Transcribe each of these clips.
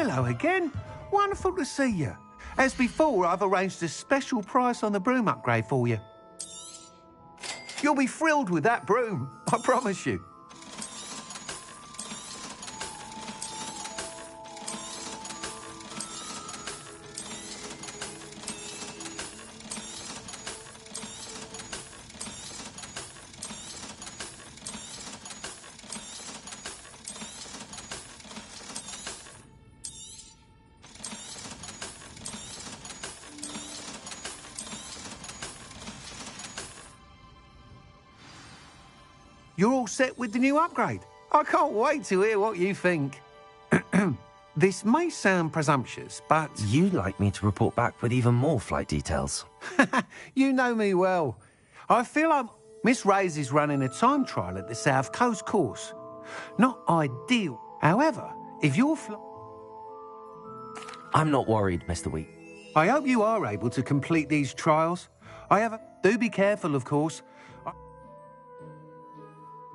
Hello again. Wonderful to see you. As before, I've arranged a special price on the broom upgrade for you. You'll be thrilled with that broom, I promise you. You're all set with the new upgrade. I can't wait to hear what you think. This may sound presumptuous, but... You'd like me to report back with even more flight details. You know me well. I feel Miss Reyes is running a time trial at the South Coast course. Not ideal. However, if you're... I'm not worried, Mr. Wheat. I hope you are able to complete these trials. Do be careful, of course.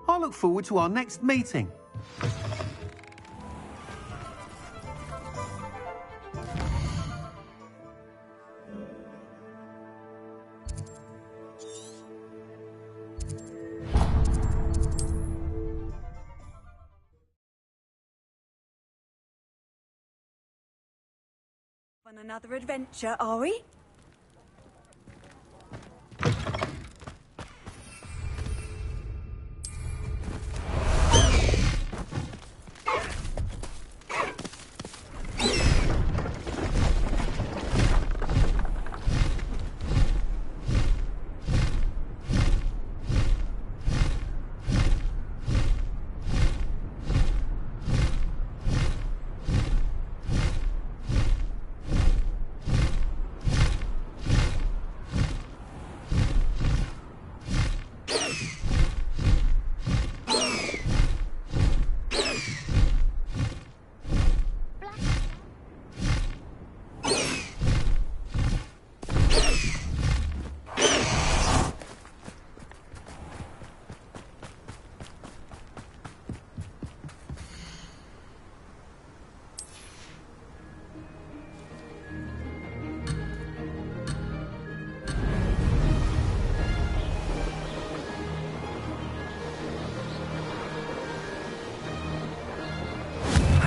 I look forward to our next meeting. On another adventure, are we?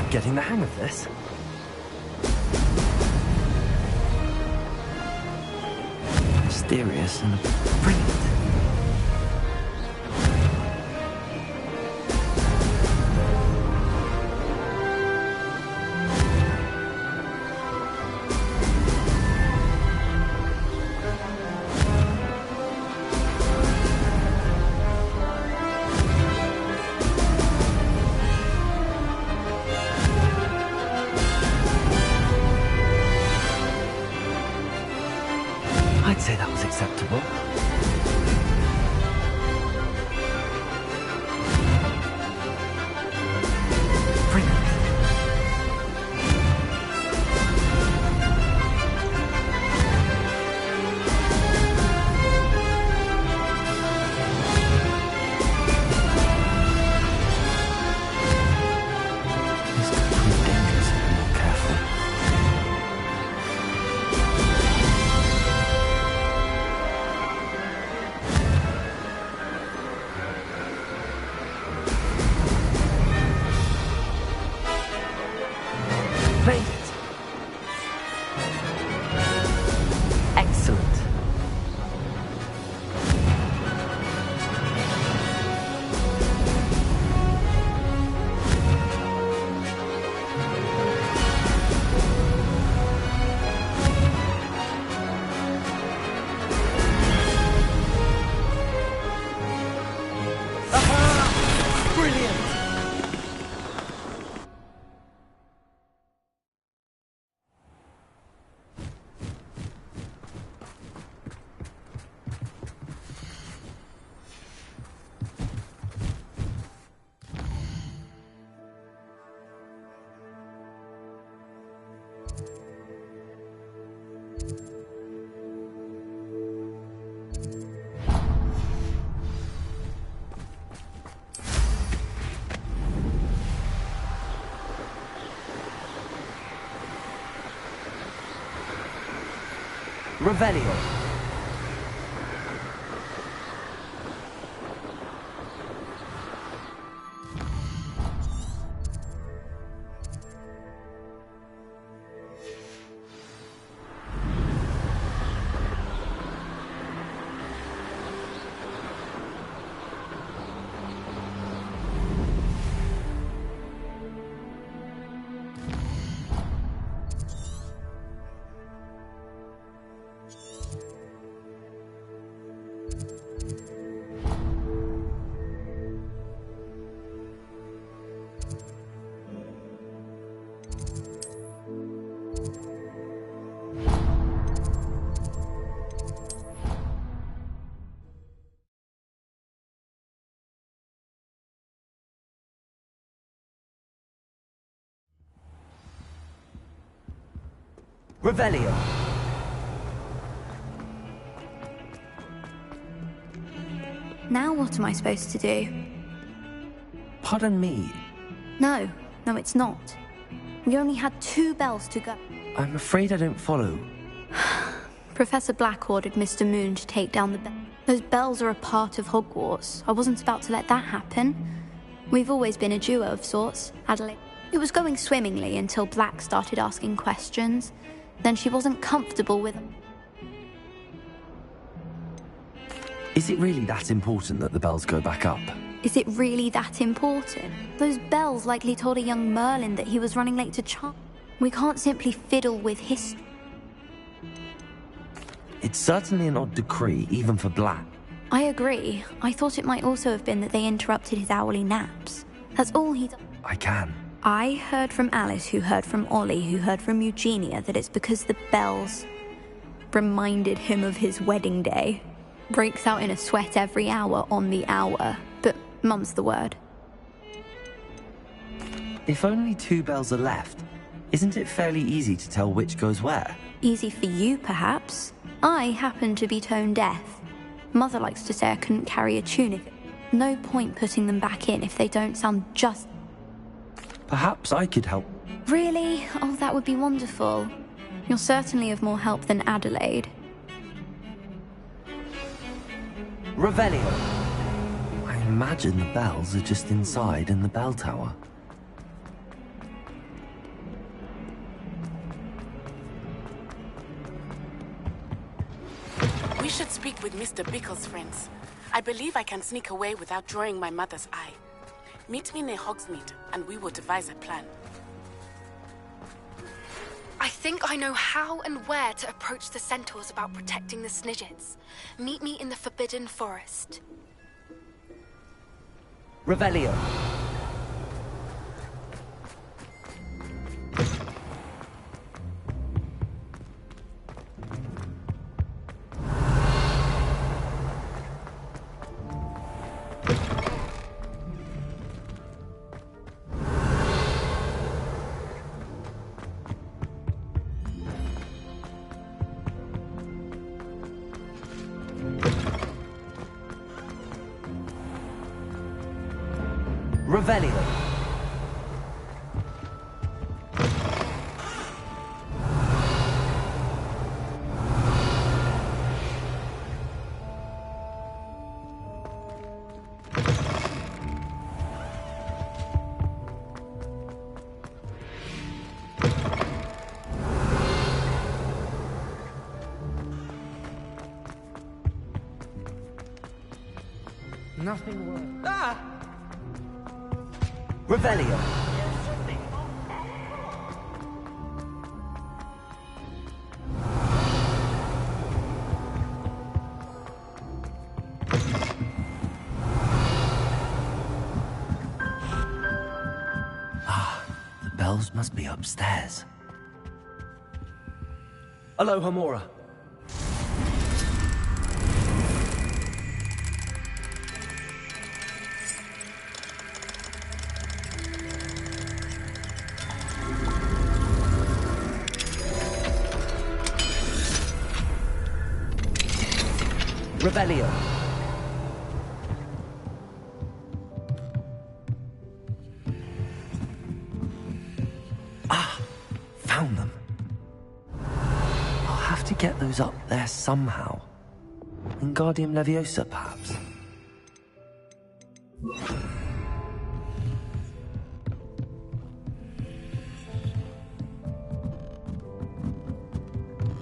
Getting the hang of this. Mysterious and brilliant. I'd say that was acceptable. Revelio. Revelio. Now what am I supposed to do? Pardon me. No, it's not. We only had 2 bells to go. I'm afraid I don't follow. Professor Black ordered Mr. Moon to take down the bell. Those bells are a part of Hogwarts. I wasn't about to let that happen. We've always been a duo of sorts, Adelaide. It was going swimmingly until Black started asking questions. Then she wasn't comfortable with them. Is it really that important that the bells go back up? Is it really that important? Those bells likely told a young Merlin that he was running late to charm. We can't simply fiddle with history. It's certainly an odd decree, even for Black. I agree. I thought it might also have been that they interrupted his hourly naps. That's all he did. I can. I heard from Alice, who heard from Ollie, who heard from Eugenia, that it's because the bells reminded him of his wedding day. Breaks out in a sweat every hour on the hour, but mum's the word. If only 2 bells are left, isn't it fairly easy to tell which goes where? Easy for you, perhaps. I happen to be tone deaf. Mother likes to say I couldn't carry a tune if... No point putting them back in if they don't sound just... Perhaps I could help. Really? Oh, that would be wonderful. You're certainly of more help than Adelaide. Revelio. I imagine the bells are just inside in the bell tower. We should speak with Mr. Bickle's friends. I believe I can sneak away without drawing my mother's eye. Meet me near Hogsmeade, and we will devise a plan. I think I know how and where to approach the centaurs about protecting the Snidgets. Meet me in the Forbidden Forest. Revelio. Revelio. Nothing worse. Ah! Revelio. The bells must be upstairs. Aloha, Mora. Revelio. Found them. I'll have to get those up there somehow. Wingardium Leviosa, perhaps?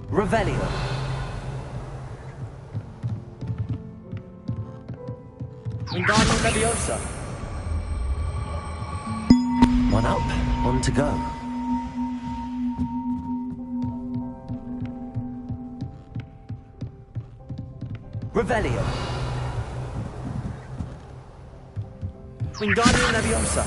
Revelio. Wingardium Leviosa. One up, one to go. Revelio. Wingardium Leviosa.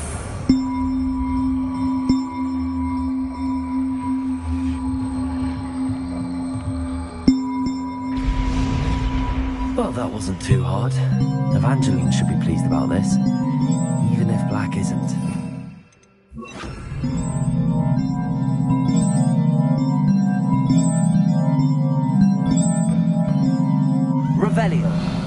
Well, that wasn't too hard. Evangeline should be pleased about this, even if Black isn't. Revelio.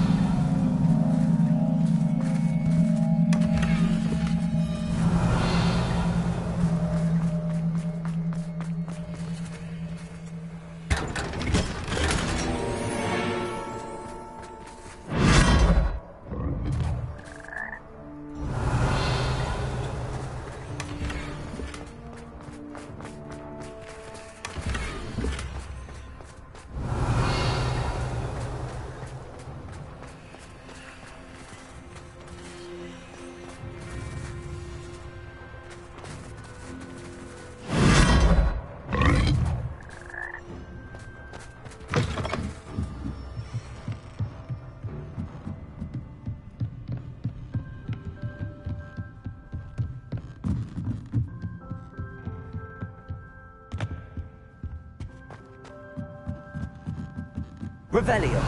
Revelio.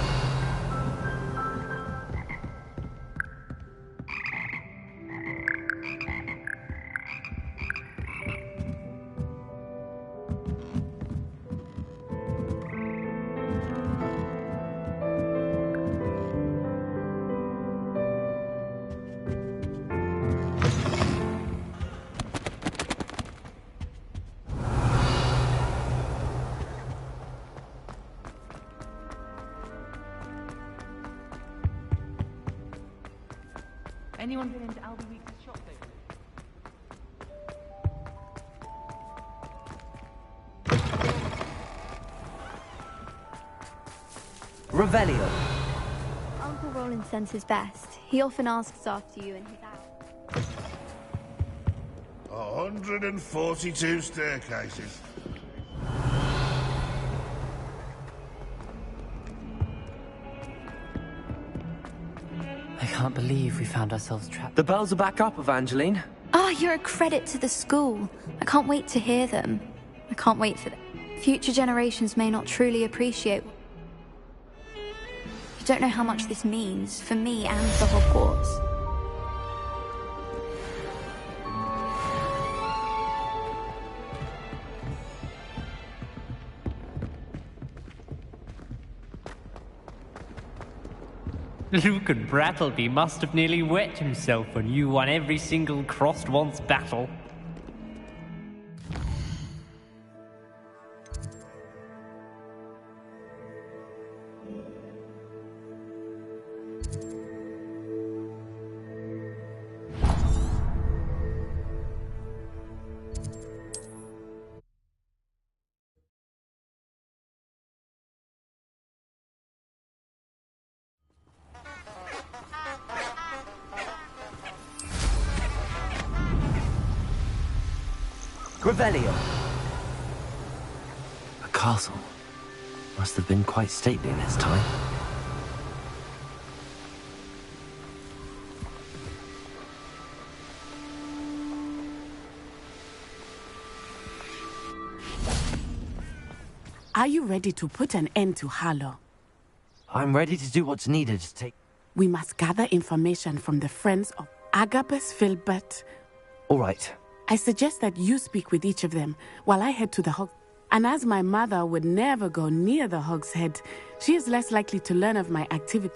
Anyone been into Albie Weeks' shop lately? Revelio. Uncle Roland sends his best. He often asks after you in his house. 142 staircases. I can't believe we found ourselves trapped. The bells are back up, Evangeline. Oh, you're a credit to the school. I can't wait to hear them. I can't wait for them. Future generations may not truly appreciate. You don't know how much this means for me and for Hogwarts. Luke and Brattleby must have nearly wet himself when you won every single crossed once battle. Revelio. A castle. Must have been quite stately in its time. Are you ready to put an end to Harlow? I'm ready to do what's needed to take... We must gather information from the friends of Agabus Filbert. All right. I suggest that you speak with each of them while I head to the Hog. And as my mother would never go near the Hog's Head, she is less likely to learn of my activity.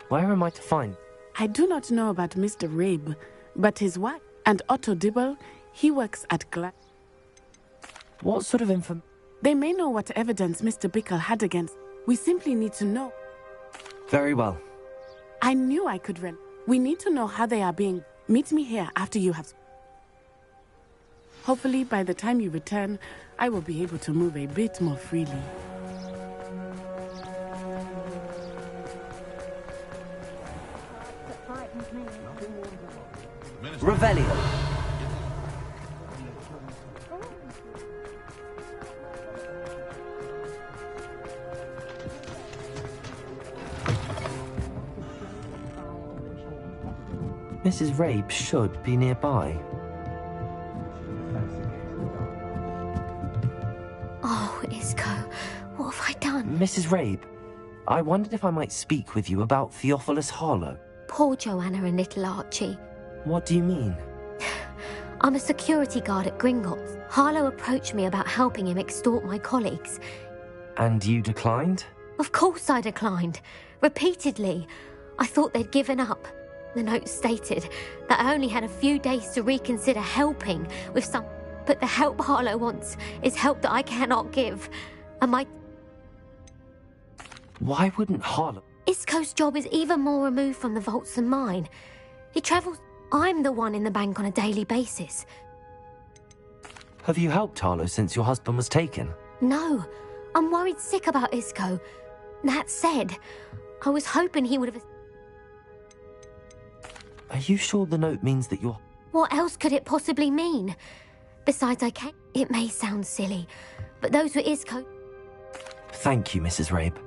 Where am I to find? I do not know about Mr. Rabe, but his wife and Otto Dibble, he works at What sort of They may know what evidence Mr. Bickle had against. We simply need to know. Very well. I knew I could run. We need to know how they are being. Meet me here after you have... Hopefully, by the time you return, I will be able to move a bit more freely. Revelio. Mrs. Rabe should be nearby. Oh, Isco, what have I done? Mrs. Rabe, I wondered if I might speak with you about Theophilus Harlow. Poor Joanna and little Archie. What do you mean? I'm a security guard at Gringotts. Harlow approached me about helping him extort my colleagues. And you declined? Of course I declined. Repeatedly. I thought they'd given up. The note stated that I only had a few days to reconsider helping with some... But the help Harlow wants is help that I cannot give. And my... Why wouldn't Harlow... Isco's job is even more removed from the vaults than mine. He travels... I'm the one in the bank on a daily basis. Have you helped Harlow since your husband was taken? No. I'm worried sick about Isco. That said, I was hoping he would have... Are you sure the note means that you're... What else could it possibly mean? Besides, I can't... It may sound silly, but those were Isco... Thank you, Mrs. Rabe.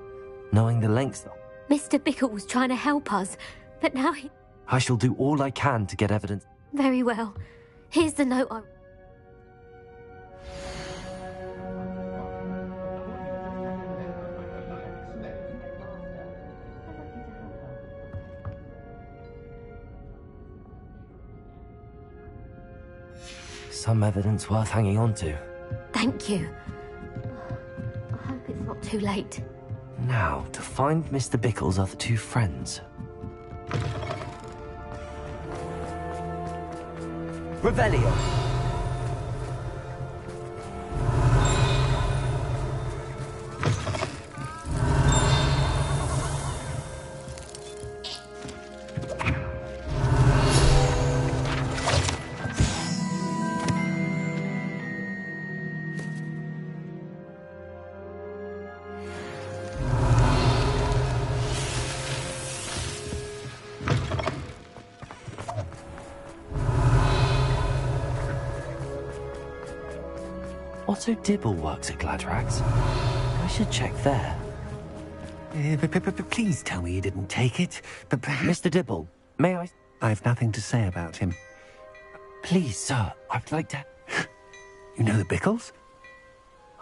Knowing the lengths... Mr. Bickle was trying to help us, but now he... I shall do all I can to get evidence. Very well. Here's the note I... Some evidence worth hanging on to. Thank you. I hope it's not too late. Now, to find Mr. Bickle's other two friends. Revelio. Otto Dibble works at Gladrax. I should check there. Please tell me you didn't take it. But perhaps... Mr. Dibble, may I... I've nothing to say about him. Please, sir, I'd like to... You know the Bickles?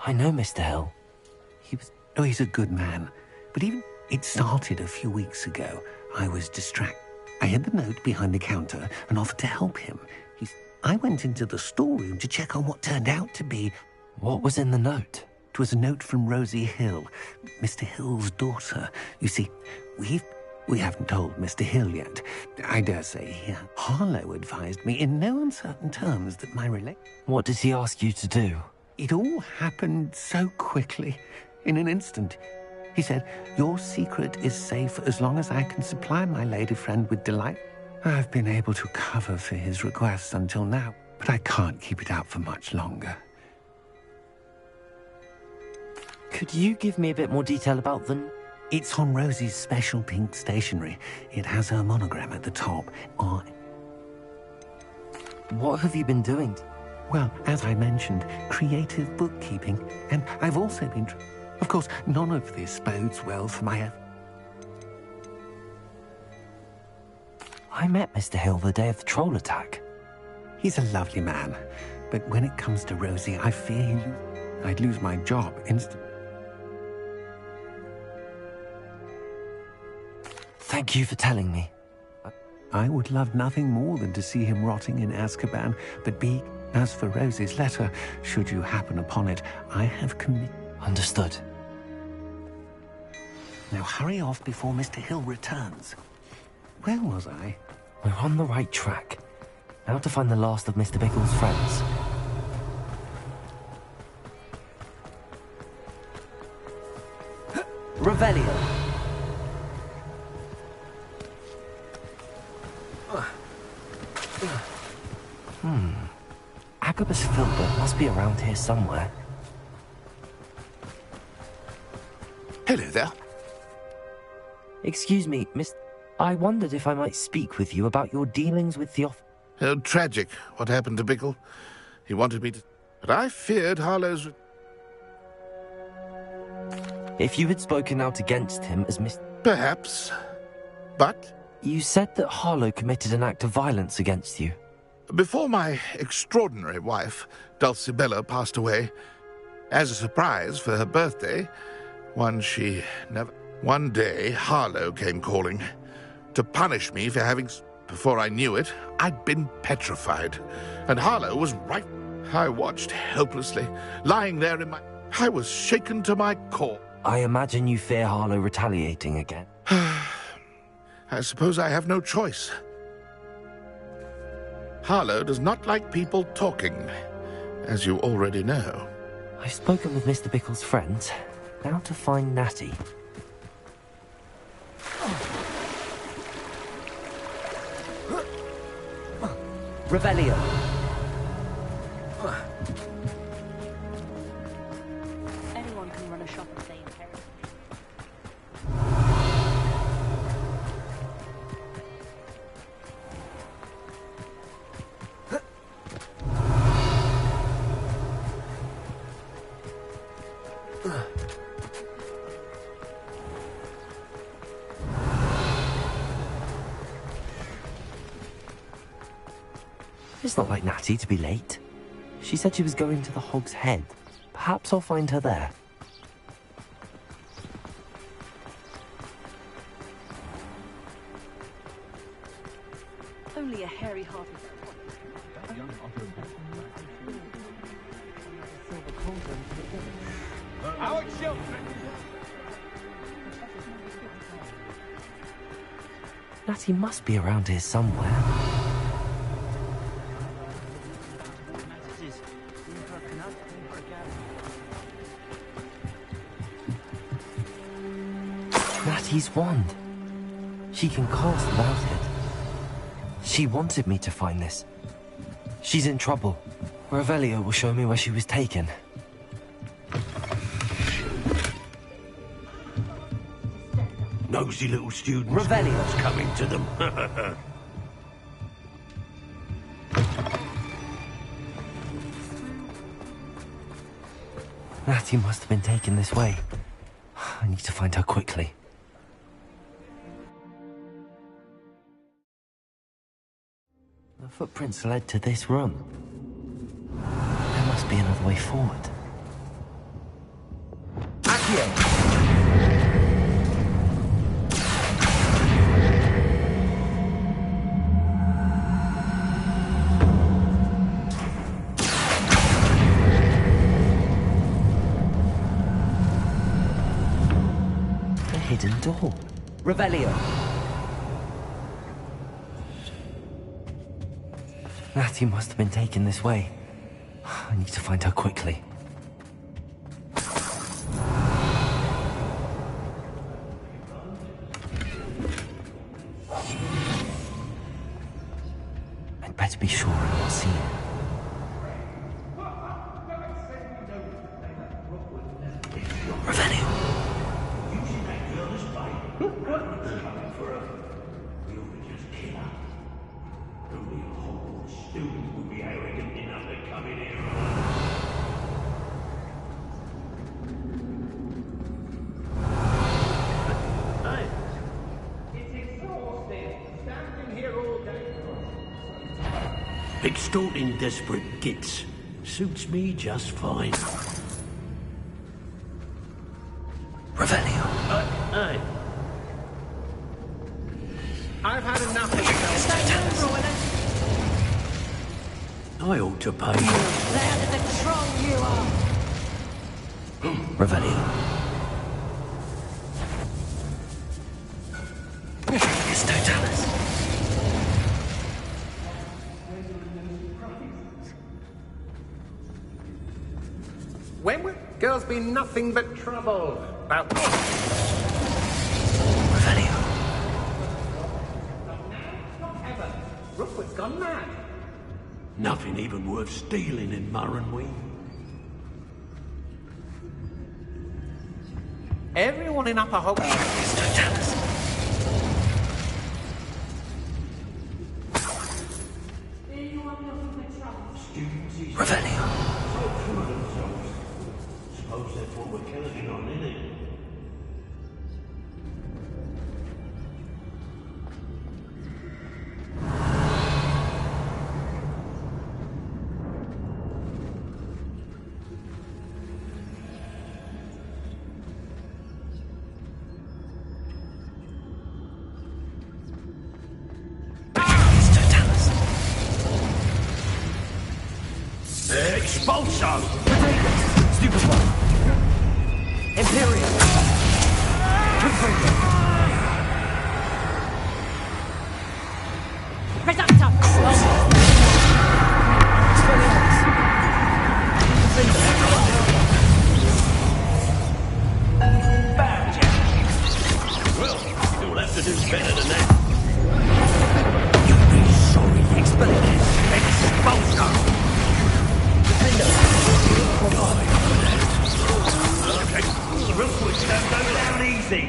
I know Mr. Hill. He was... Oh, he's a good man. But even... It started a few weeks ago. I was distracted. I hid the note behind the counter and offered to help him. I went into the storeroom to check on what turned out to be... What was in the note? It was a note from Rosie Hill, Mr. Hill's daughter. You see, we haven't told Mr. Hill yet. I dare say Harlow advised me in no uncertain terms that my What does he ask you to do? It all happened so quickly, in an instant. He said, your secret is safe as long as I can supply my lady friend with delight. I've been able to cover for his requests until now, but I can't keep it out for much longer. Could you give me a bit more detail about them? It's on Rosie's special pink stationery. It has her monogram at the top. What have you been doing? Well, as I mentioned, creative bookkeeping. And I've also been... Of course, none of this bodes well for my... I met Mr. Hill the day of the troll attack. He's a lovely man. But when it comes to Rosie, I fear I'd lose my job instantly. Thank you for telling me. I would love nothing more than to see him rotting in Azkaban, but as for Rosie's letter, should you happen upon it, I have committed... Understood. Now hurry off before Mr. Hill returns. Where was I? We're on the right track. Now to find the last of Mr. Bickle's friends. Revelio. Agabus Filbert must be around here somewhere. Hello there. Excuse me, Miss... I wondered if I might speak with you about your dealings with the Tragic, what happened to Bickle. He wanted me to... But I feared Harlow's... If you had spoken out against him as Miss... Perhaps. But... You said that Harlow committed an act of violence against you. Before my extraordinary wife, Dulcibella, passed away, as a surprise for her birthday, one day, Harlow came calling to punish me for having... Before I knew it, I'd been petrified. And Harlow was right. I watched helplessly, lying there in my... I was shaken to my core. I imagine you fear Harlow retaliating again. I suppose I have no choice. Harlow does not like people talking, as you already know. I've spoken with Mr. Bickle's friends. Now to find Natty. Revelio. Anyone can run a shop and stay in Paris. It's not like Natty to be late. She said she was going to the Hog's Head. Perhaps I'll find her there. Only a hairy-hearted... Our children! Natty must be around here somewhere. Natty's wand. She can cast without it. She wanted me to find this. She's in trouble. Revelio will show me where she was taken. Nosy little students. Revelio's coming to them. Natty must have been taken this way. I need to find her quickly. The footprints led to this room. There must be another way forward. Accio! Hidden door. Revelio. Natty must have been taken this way. I need to find her quickly. I'd better be sure I'm not seen. Revelio. Extorting desperate gits suits me just fine. Revelio. Aye. I've had enough of it. I ought to pay. There to the troll you are! Revelio. It's Totalis. When will girls be nothing but trouble? About done that? Nothing even worth stealing in Murrenwee. Everyone in Upper Hogwarts. Revelio. Suppose that's what we're counting on, isn't it? Expulso! Stupid one. Imperial. Confringo. Reductor! Well, you'll have to do better than that. You'll be sorry. Expelliarmus. Expulso! Okay, Rookwood don't go down easy.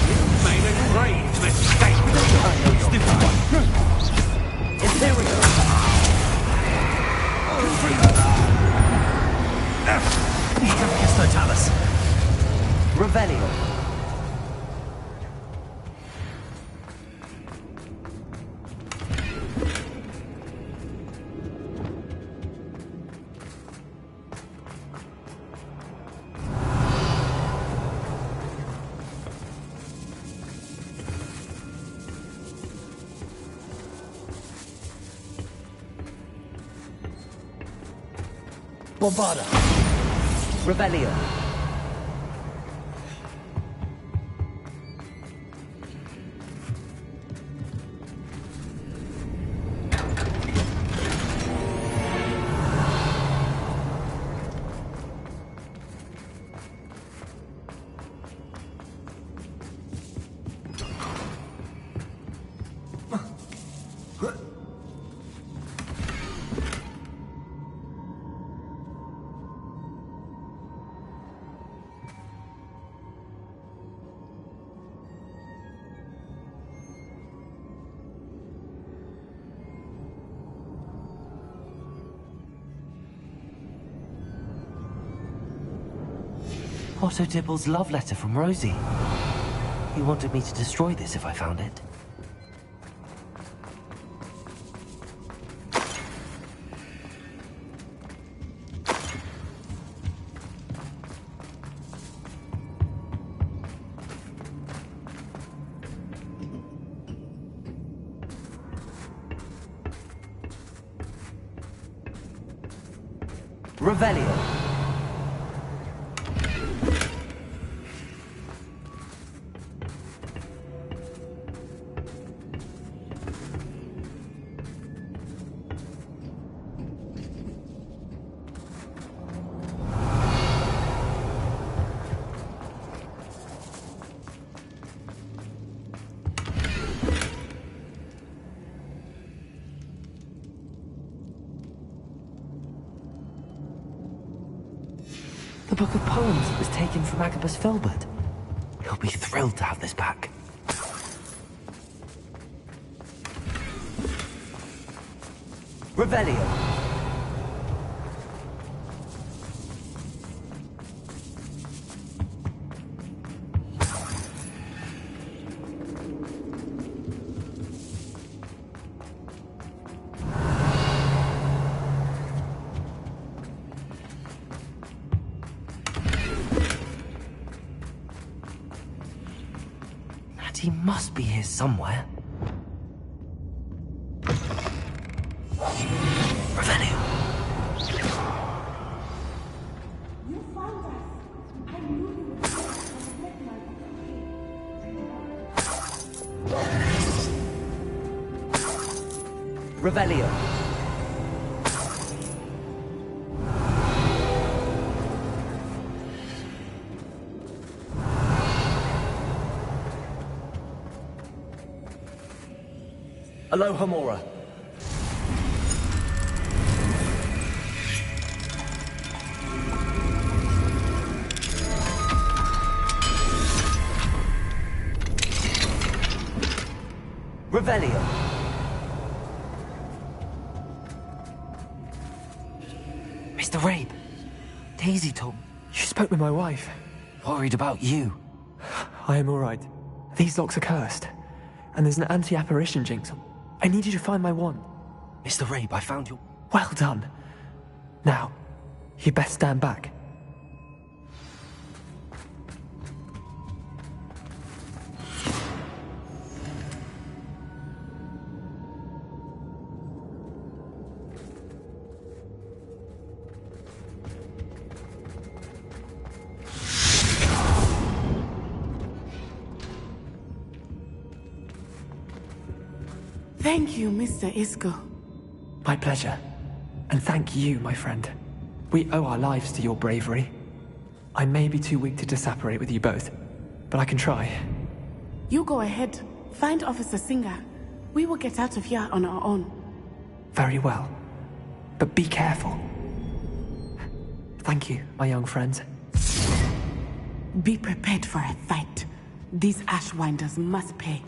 You made a grave mistake. Stupid one. Imperial. Totalus. Revelio. Bombarda. Revelio. Otto Dibble's love letter from Rosie. He wanted me to destroy this if I found it. Revelio. The book of poems that was taken from Agabus Filbert. He'll be thrilled to have this back. Revelio. He must be here somewhere. Revelio. You found us. I knew you would let my Revelio. Aloha Mora. Revelio. Mr. Rabe, Daisy told me. You spoke with my wife. Worried about you. I am all right. These locks are cursed, and there's an anti-apparition jinx. I need you to find my wand. Mr. Rabe, I found you. Well done. Now, you best stand back. Thank you, Mr. Isco. My pleasure. And thank you, my friend. We owe our lives to your bravery. I may be too weak to disapparate with you both, but I can try. You go ahead. Find Officer Singer. We will get out of here on our own. Very well. But be careful. Thank you, my young friends. Be prepared for a fight. These Ashwinders must pay.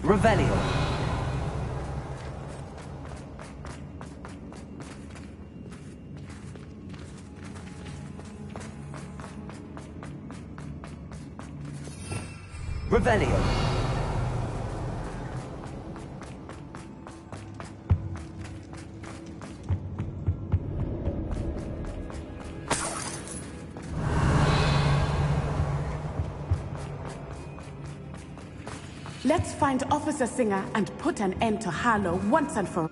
Revelio. Revelio. Let's find Officer Singer and put an end to Harlow once and for all.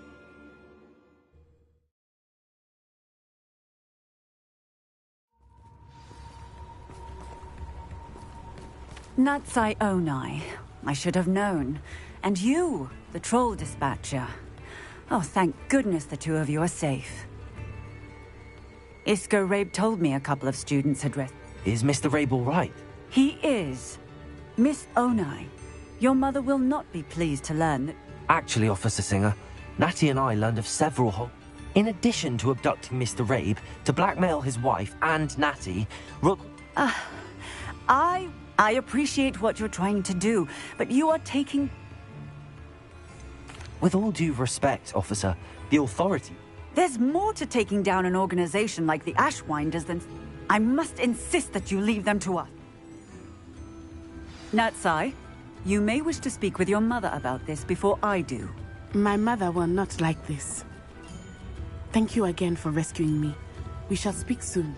Natsai Onai. I should have known. And you, the troll dispatcher. Oh, thank goodness the two of you are safe. Isco Rabe told me a couple of students had rescued. Is Mr. Rabe all right? He is. Miss Onai, your mother will not be pleased to learn that... Actually, Officer Singer, Natty and I learned of several in addition to abducting Mr. Rabe to blackmail his wife and Natty, Rook... I appreciate what you're trying to do, but you are taking... With all due respect, officer, the authority... There's more to taking down an organization like the Ashwinders than... I must insist that you leave them to us. Natsai, you may wish to speak with your mother about this before I do. My mother will not like this. Thank you again for rescuing me. We shall speak soon.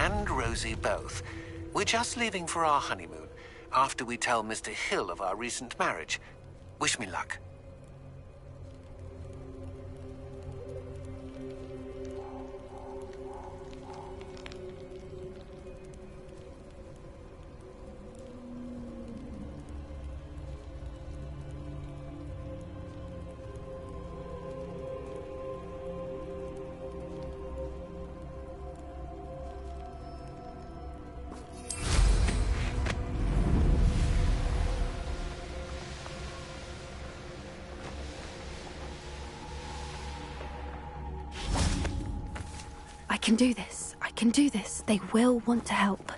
and Rosie both. We're just leaving for our honeymoon, after we tell Mr. Hill of our recent marriage. Wish me luck. I can do this. I can do this. They will want to help.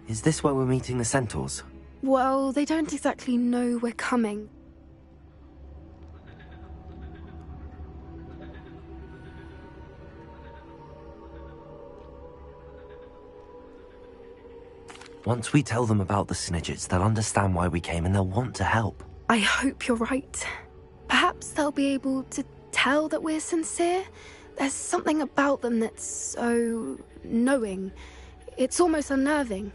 Is this where we're meeting the Centaurs? Well, they don't exactly know we're coming. Once we tell them about the Snidgets, they'll understand why we came and they'll want to help. I hope you're right. Perhaps they'll be able to tell that we're sincere. There's something about them that's so knowing. It's almost unnerving.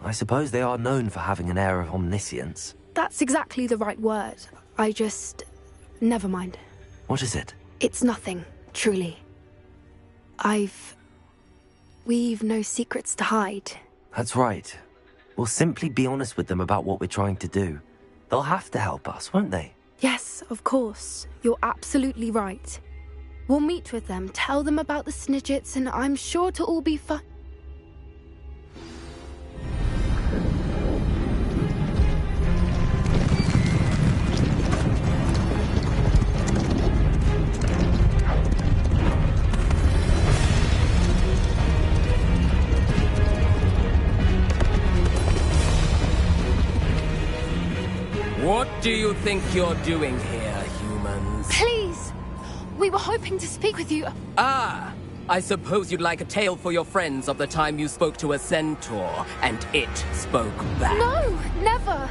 I suppose they are known for having an air of omniscience. That's exactly the right word. Never mind. What is it? It's nothing, truly. We've no secrets to hide. That's right. We'll simply be honest with them about what we're trying to do. They'll have to help us, won't they? Yes, of course. You're absolutely right. We'll meet with them, tell them about the Snidgets, and I'm sure it'll all be fun. What do you think you're doing here, humans? Please! We were hoping to speak with you. Ah! I suppose you'd like a tale for your friends of the time you spoke to a centaur, and it spoke back. No! Never!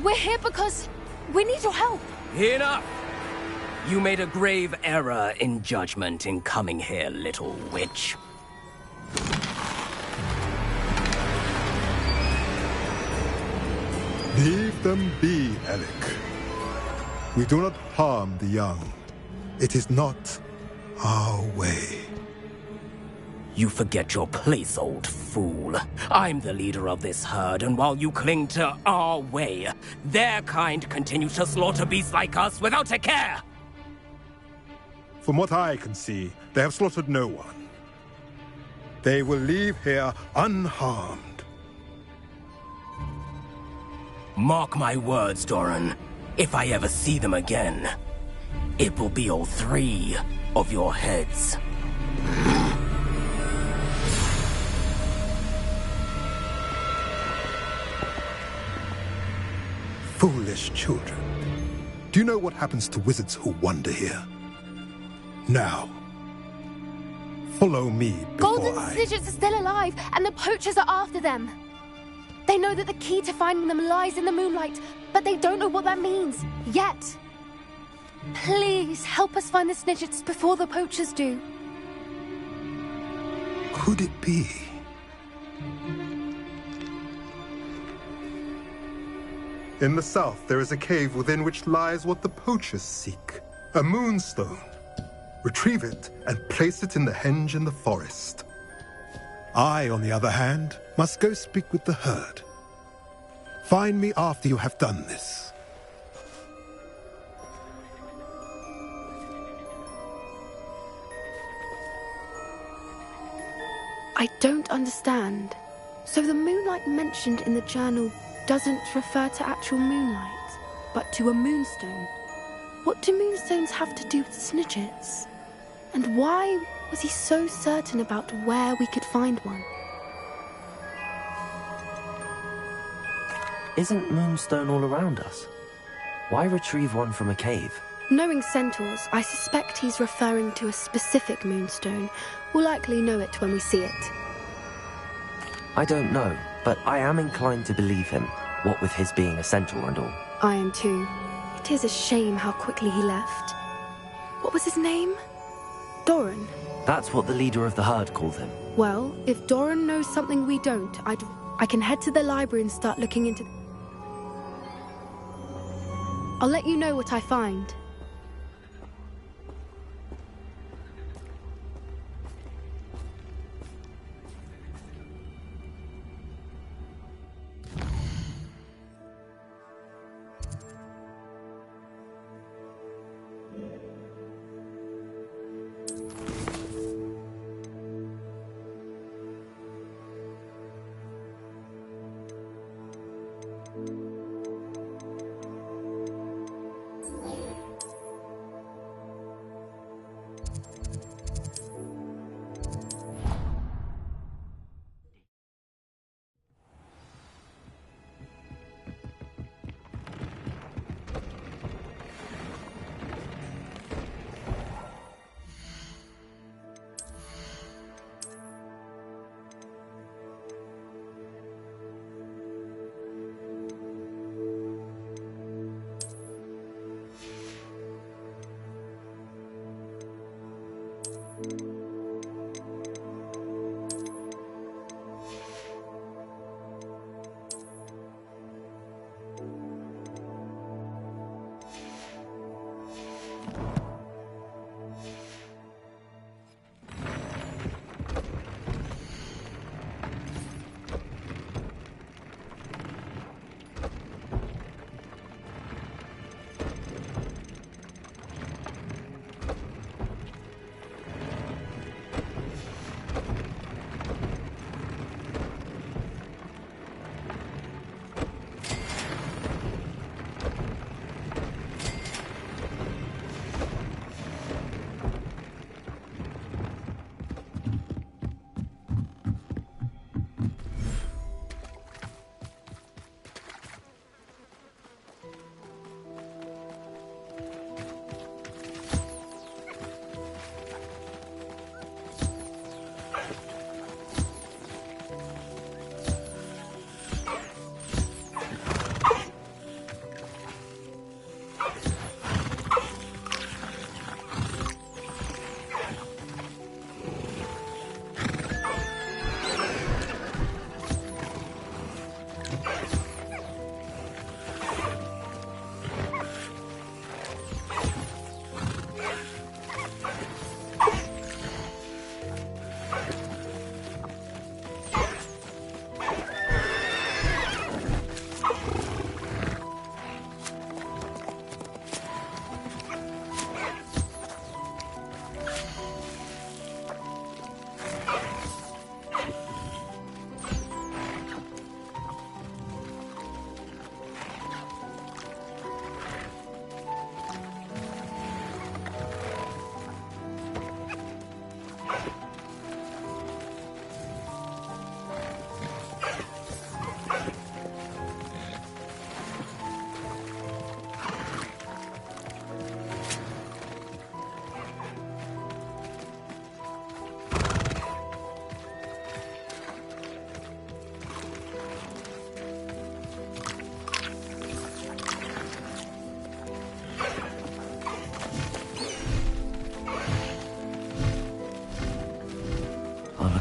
We're here because we need your help. Enough! You made a grave error in judgment in coming here, little witch. Leave them be, Alec. We do not harm the young. It is not our way. You forget your place, old fool. I'm the leader of this herd, and while you cling to our way, their kind continue to slaughter beasts like us without a care! From what I can see, they have slaughtered no one. They will leave here unharmed. Mark my words, Doran. If I ever see them again, it will be all 3 of your heads. Foolish children. Do you know what happens to wizards who wander here? Now, follow me before Golden Snidgets are still alive, and the poachers are after them. They know that the key to finding them lies in the moonlight, but they don't know what that means, yet. Please, help us find the Snidgets before the poachers do. Could it be? In the south, there is a cave within which lies what the poachers seek. A moonstone. Retrieve it and place it in the henge in the forest. I, on the other hand, must go speak with the herd. Find me after you have done this. I don't understand. So the moonlight mentioned in the journal doesn't refer to actual moonlight, but to a moonstone. What do moonstones have to do with Snidgets? And why was he so certain about where we could find one? Isn't Moonstone all around us? Why retrieve one from a cave? Knowing centaurs, I suspect he's referring to a specific moonstone. We'll likely know it when we see it. I don't know, but I am inclined to believe him, what with his being a centaur and all. I am too. It is a shame how quickly he left. What was his name? Doran? That's what the leader of the herd called him. Well, if Doran knows something we don't, I can head to the library and start looking into... I'll let you know what I find.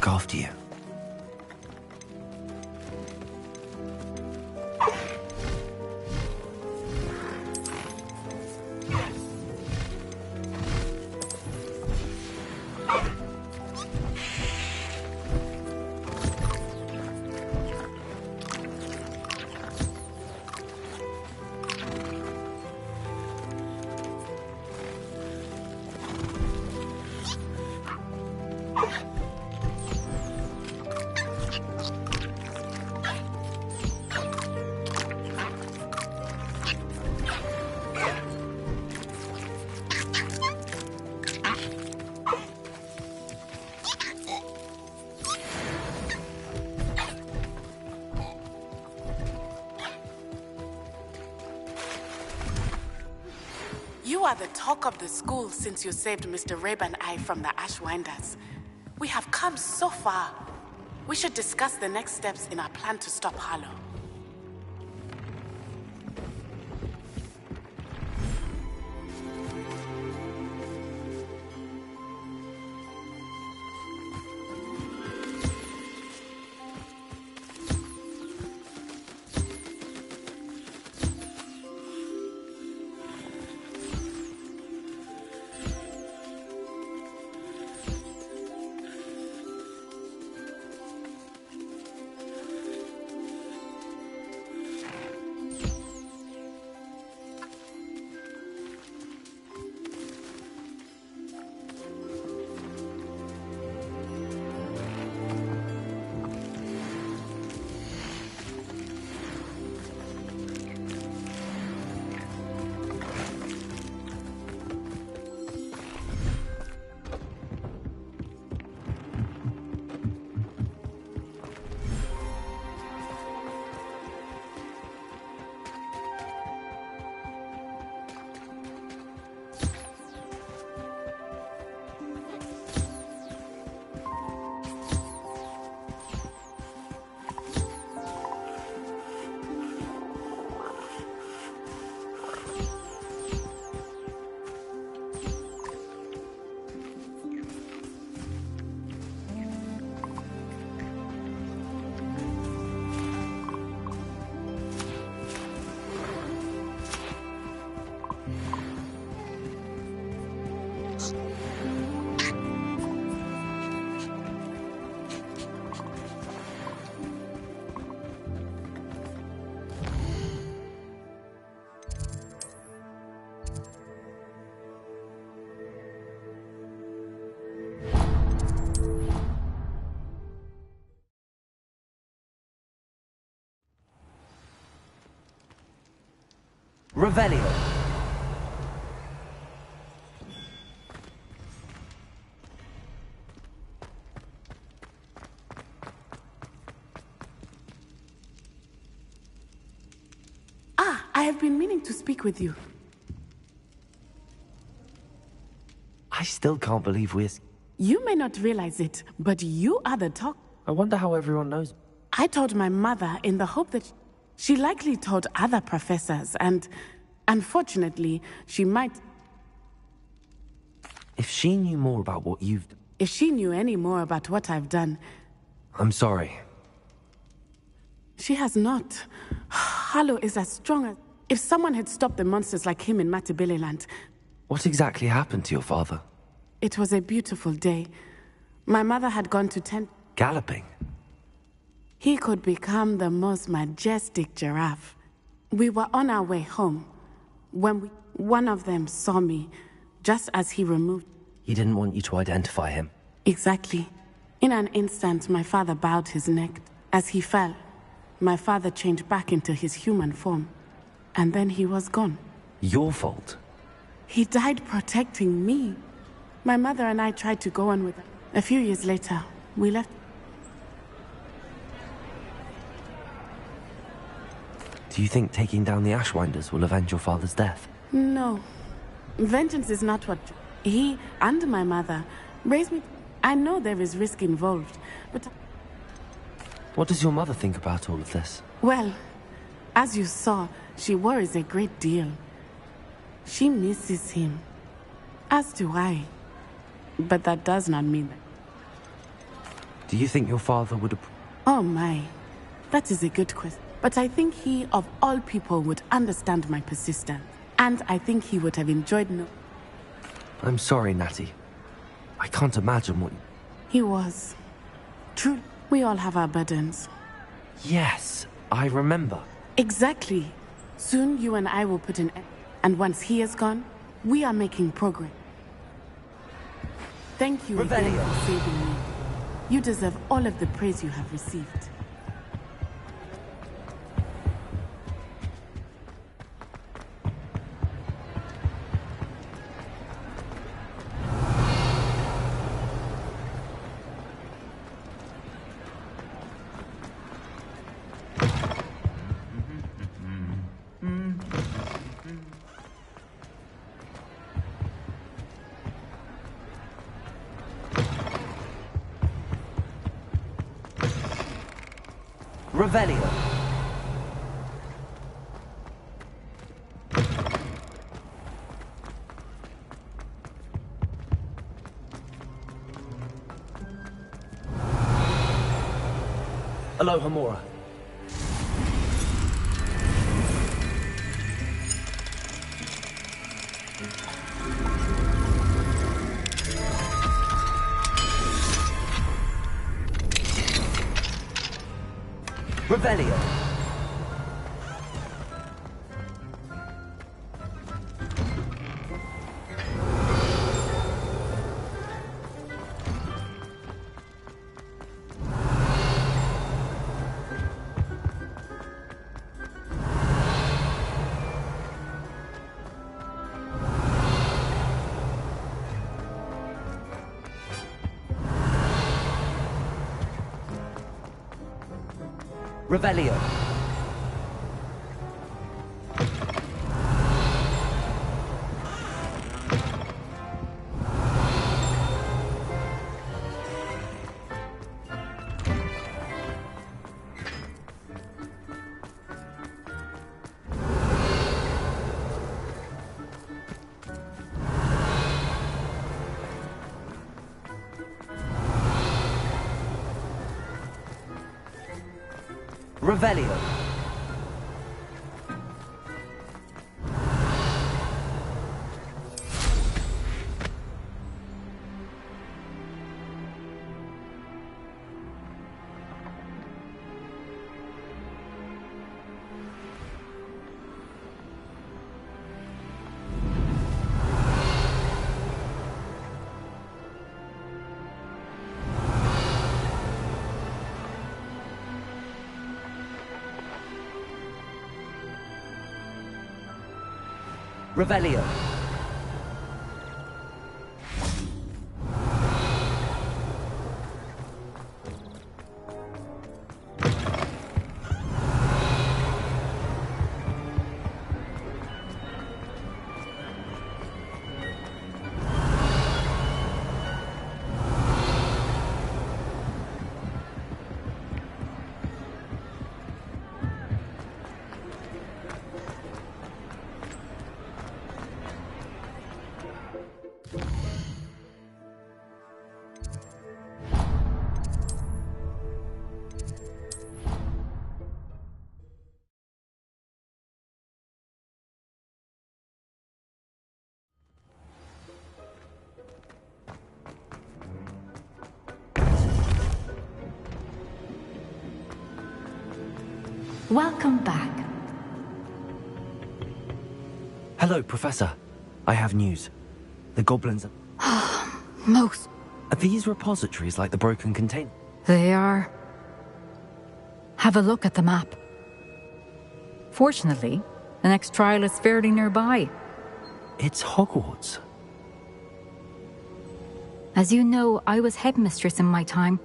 Look after you. You are the talk of the school since you saved Mr. Rabe and I from the Ashwinders. We have come so far. We should discuss the next steps in our plan to stop Harlow. Revelio. Ah, I have been meaning to speak with you. I still can't believe we're... You may not realize it, but you are the talk. I wonder how everyone knows. I told my mother in the hope that she likely told other professors, and unfortunately, she might... If she knew more about what you've... If she knew any more about what I've done... I'm sorry. She has not. Harlow is as strong as... If someone had stopped the monsters like him in Matabeleland... What exactly happened to your father? It was a beautiful day. My mother had gone to tent... Galloping? He could become the most majestic giraffe. We were on our way home when one of them saw me, just as he removed... He didn't want you to identify him. Exactly. In an instant, my father bowed his neck. As he fell, my father changed back into his human form. And then he was gone. Your fault? He died protecting me. My mother and I tried to go on with it. A few years later, we left. Do you think taking down the Ashwinders will avenge your father's death? No. Vengeance is not what... He and my mother raised me... I know there is risk involved, but... What does your mother think about all of this? Well, as you saw, she worries a great deal. She misses him. As do I. But that does not mean that... Do you think your father would... Oh my. That is a good question. But I think he, of all people, would understand my persistence. And I think he would have enjoyed no... I'm sorry, Natty. I can't imagine what... He was. True. We all have our burdens. Yes, I remember. Exactly. Soon you and I will put an end. And once he is gone, we are making progress. Thank you again for saving me. You deserve all of the praise you have received. Revelio. Aloha Mora. Revelio. Revelio. Revelio. Revelio. Welcome back. Hello, Professor. I have news. The goblins Most. Are these repositories like the broken container? They are. Have a look at the map. Fortunately, the next trial is fairly nearby. It's Hogwarts. As you know, I was headmistress in my time.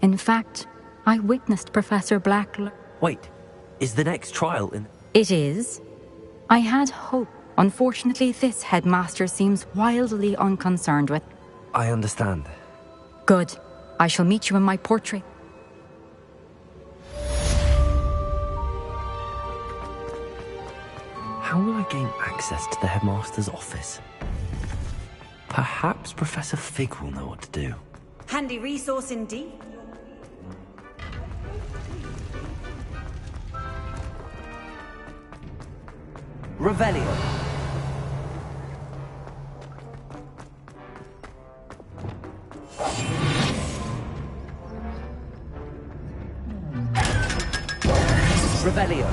In fact, I witnessed Professor Black. Wait, is the next trial in... It is. I had hope. Unfortunately, this headmaster seems wildly unconcerned with... I understand. Good. I shall meet you in my portrait. How will I gain access to the headmaster's office? Perhaps Professor Fig will know what to do. Handy resource indeed. Revelio. Revelio.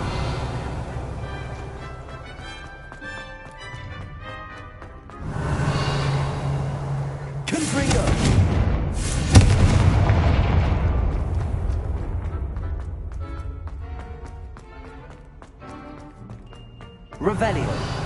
Confringo. Revelio.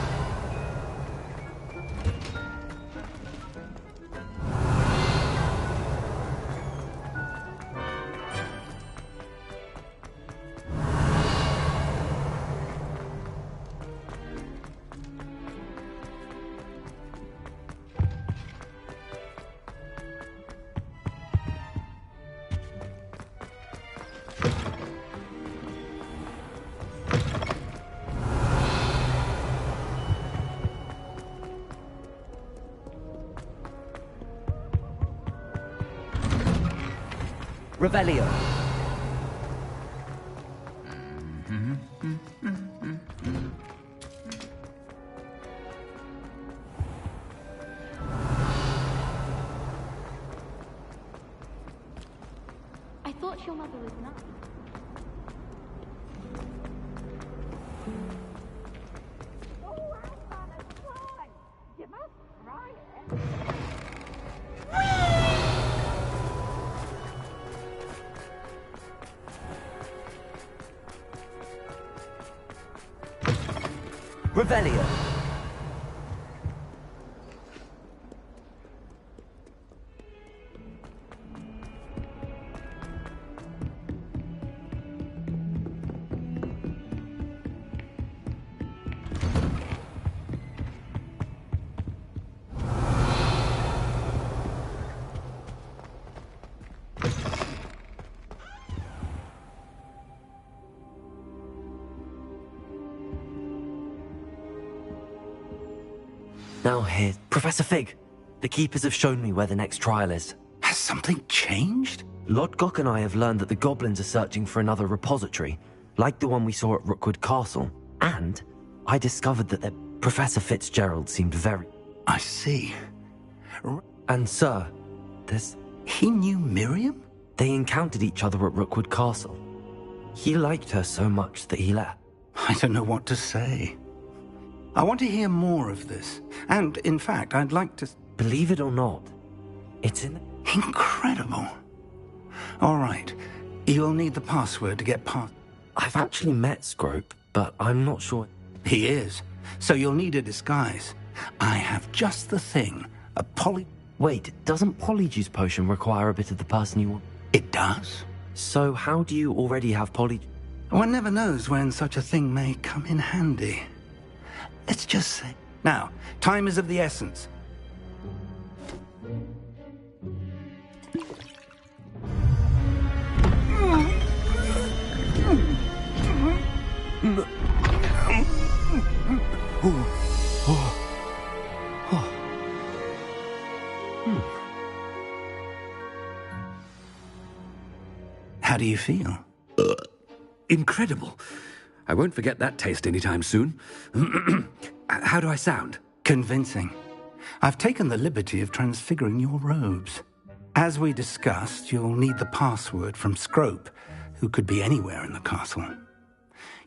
Revelio. I thought your mother was nuts. You must try it. Revelio. Now here, Professor Fig. The Keepers have shown me where the next trial is. Has something changed? Lodgok and I have learned that the goblins are searching for another repository, like the one we saw at Rookwood Castle. And I discovered that Professor Fitzgerald seemed very... I see. And sir, there's... He knew Miriam? They encountered each other at Rookwood Castle. He liked her so much that he left. I don't know what to say. I want to hear more of this. And, in fact, I'd like to... Believe it or not, it's in... Incredible. All right. You'll need the password to get past... I've actually met Scrope, but I'm not sure... He is. so you'll need a disguise. I have just the thing. A Wait, doesn't Polyjuice Potion require a bit of the person you want? It does. So how do you already have One never knows when such a thing may come in handy. Let's just say... Now, time is of the essence. How do you feel? Incredible. I won't forget that taste anytime soon. How do I sound? Convincing. I've taken the liberty of transfiguring your robes. As we discussed, you'll need the password from Scrope, who could be anywhere in the castle.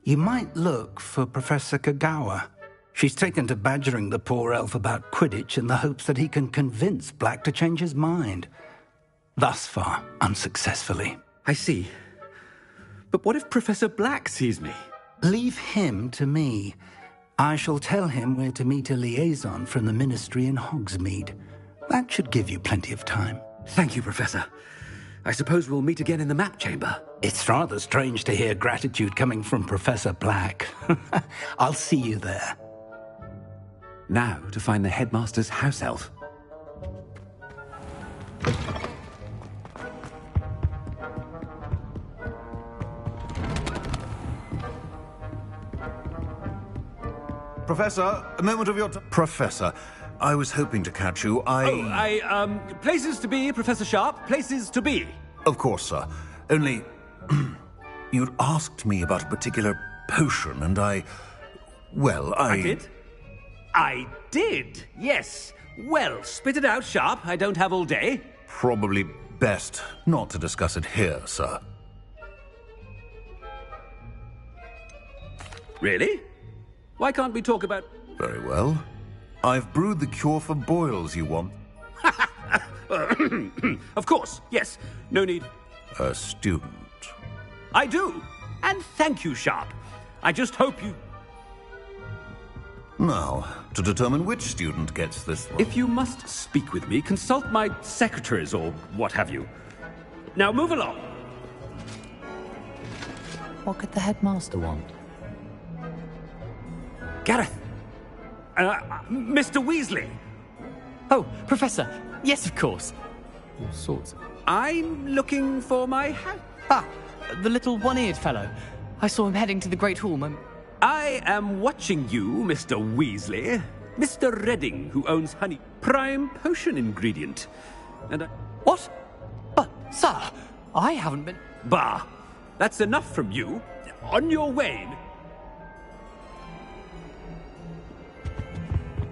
You might look for Professor Kagawa. She's taken to badgering the poor elf about Quidditch in the hopes that he can convince Black to change his mind. Thus far, unsuccessfully. I see. But what if Professor Black sees me? Leave him to me. I shall tell him where to meet a liaison from the Ministry in Hogsmeade. That should give you plenty of time. Thank you, Professor. I suppose we'll meet again in the map chamber. It's rather strange to hear gratitude coming from Professor Black. I'll see you there. Now to find the headmaster's house elf. Professor, a moment of your time. Professor, I was hoping to catch you. Places to be, Professor Sharp. Places to be. Of course, sir. Only, you'd asked me about a particular potion, and I did? I did, yes. Well, spit it out, Sharp. I don't have all day. Probably best not to discuss it here, sir. Really? Why can't we talk about... Very well. I've brewed the cure for boils you want. Of course, yes. No need... A student. I do. And thank you, Sharp. I just hope you... Now, to determine which student gets this one. If you must speak with me, consult my secretaries or what have you. Now move along. What could the headmaster want? Gareth! Mr. Weasley! Oh, Professor! Yes, of course. All sorts. I'm looking for my hat. Ah, the little one-eared fellow. I saw him heading to the Great Hall. I am watching you, Mr. Weasley. Mr. Redding, who owns Honey, prime potion ingredient. And What? But, sir, I haven't been... Bah! That's enough from you. On your way.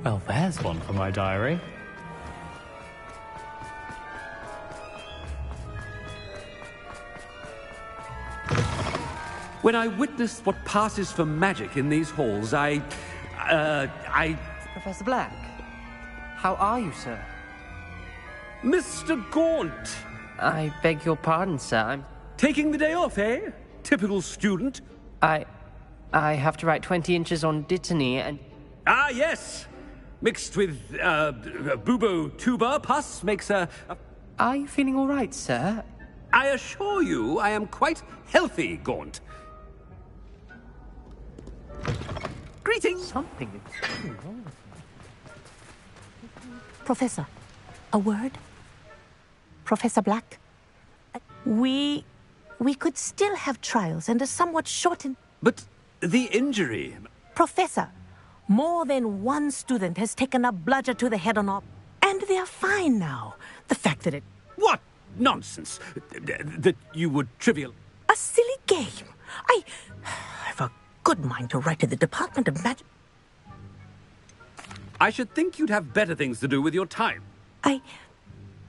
Well, there's one for my diary. When I witness what passes for magic in these halls, I... Professor Black, how are you, sir? Mr. Gaunt! I beg your pardon, sir. I'm... Taking the day off, eh? Typical student. I have to write 20 inches on Dittany and... Ah, yes! Mixed with, bubo tuba pus makes a... Are you feeling all right, sir? I assure you I am quite healthy, Gaunt. Greetings! Something is really wrong with me. Professor, a word? Professor Black? We could still have trials and a somewhat shortened... But the injury... Professor, more than one student has taken a bludger to the head on our... And they're fine now. The fact that it... What nonsense! That you would trivial... A silly game. I've a good mind to write to the Department of Magic... I should think you'd have better things to do with your time.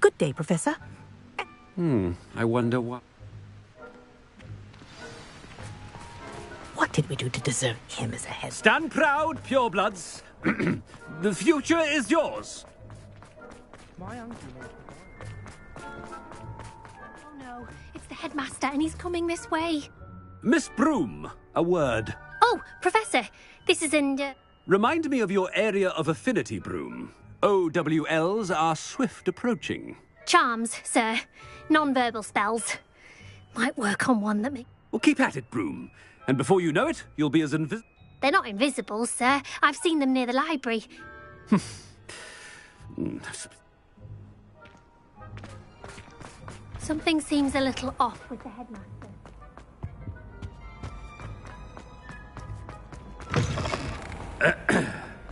Good day, Professor. I wonder what... What did we do to deserve him as a head? Stand proud, purebloods. The future is yours. My uncle... Oh no, it's the headmaster and he's coming this way. Miss Broom, a word. Oh, Professor, this is Remind me of your area of affinity, Broom. OWLs are swift approaching. Charms, sir. Non-verbal spells. Might work on one that Well, keep at it, Broom. And before you know it, you'll be as invisible. They're not invisible, sir. I've seen them near the library. Something seems a little off with the headmaster.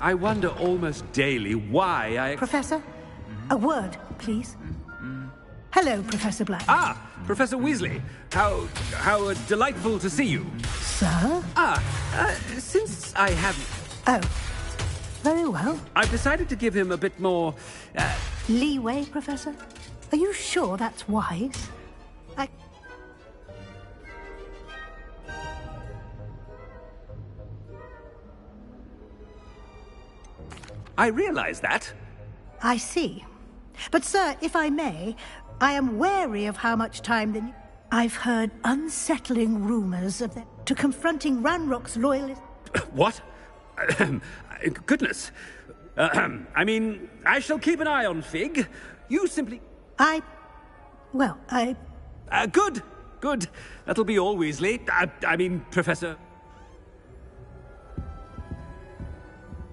I wonder almost daily why I... Professor, a word, please. Hello, Professor Black. Ah, Professor Weasley. How delightful to see you. Sir? Since I haven't... Oh, very well. I've decided to give him a bit more... Leeway, Professor? Are you sure that's wise? I realize that. I see. But, sir, if I may, I am wary of how much time the... I've heard unsettling rumors of them to confronting Ranrock's loyalists. What? Goodness. I mean, I shall keep an eye on Fig. You simply... Good. Good. That'll be all, Weasley. I mean, Professor...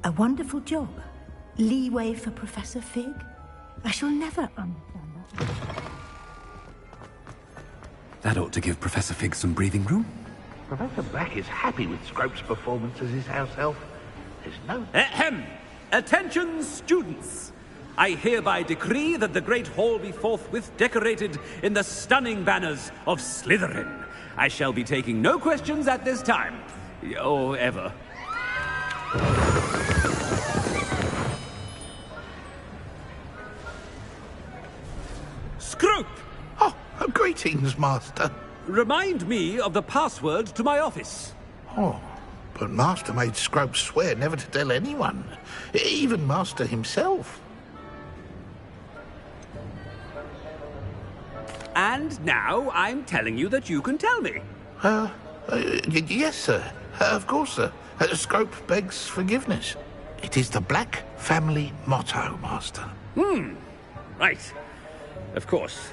A wonderful job. Leeway for Professor Fig? I shall never understand that. That ought to give Professor Fig some breathing room. Professor Black is happy with Scrope's performance as his house elf. There's no... Ahem! Attention, students! I hereby decree that the Great Hall be forthwith decorated in the stunning banners of Slytherin. I shall be taking no questions at this time. Or ever. Scrope! Oh, greetings, Master. Remind me of the password to my office. Oh, but Master made Scrope swear never to tell anyone, even Master himself. And now I'm telling you that you can tell me. Yes, sir. Of course, sir. Scrope begs forgiveness. It is the Black family motto, Master. Right. Of course.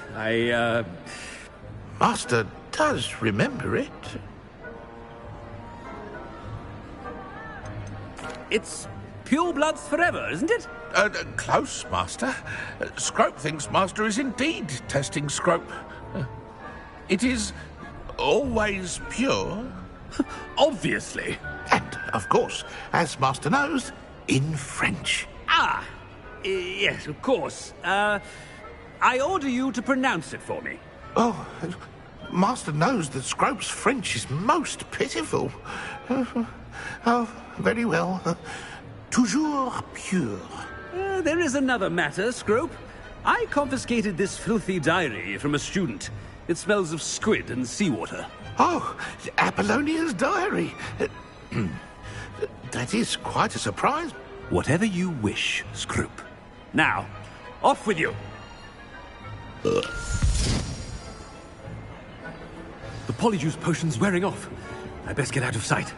Master does remember it. It's purebloods forever, isn't it? Close, Master. Scrope thinks Master is indeed testing Scrope. It is always pure. Obviously. And, of course, as Master knows, in French. Yes, of course. I order you to pronounce it for me. Oh, Master knows that Scrope's French is most pitiful. Oh, very well. Toujours pure. There is another matter, Scrope. I confiscated this filthy diary from a student. It smells of squid and seawater. Oh, Apollonia's diary. That is quite a surprise. Whatever you wish, Scrope. Now, off with you. The polyjuice potion's wearing off. I best get out of sight.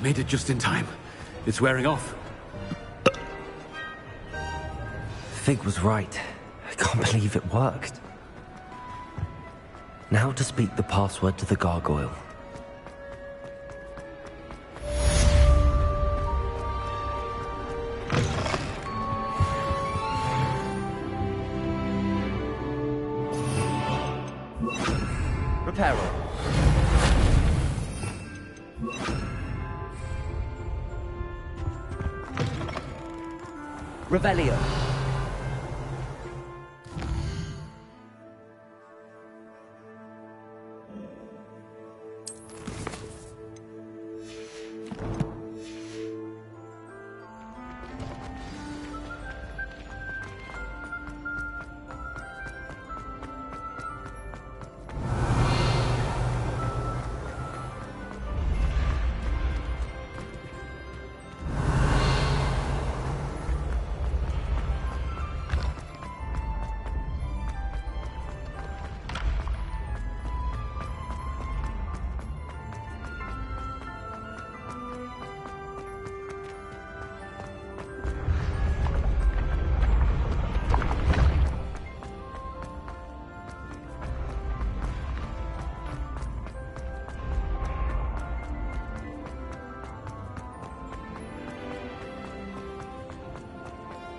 Made it just in time. It's wearing off. Fig was right. I can't believe it worked. Now to speak the password to the gargoyle. Reparo. Revelio.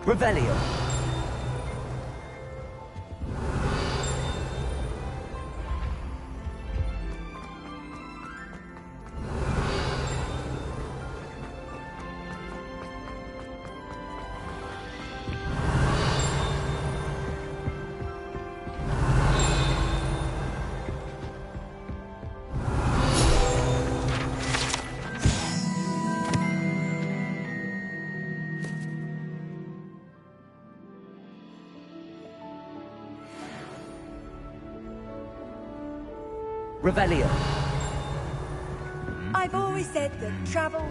Revelio. Revelio. I've always said that travel...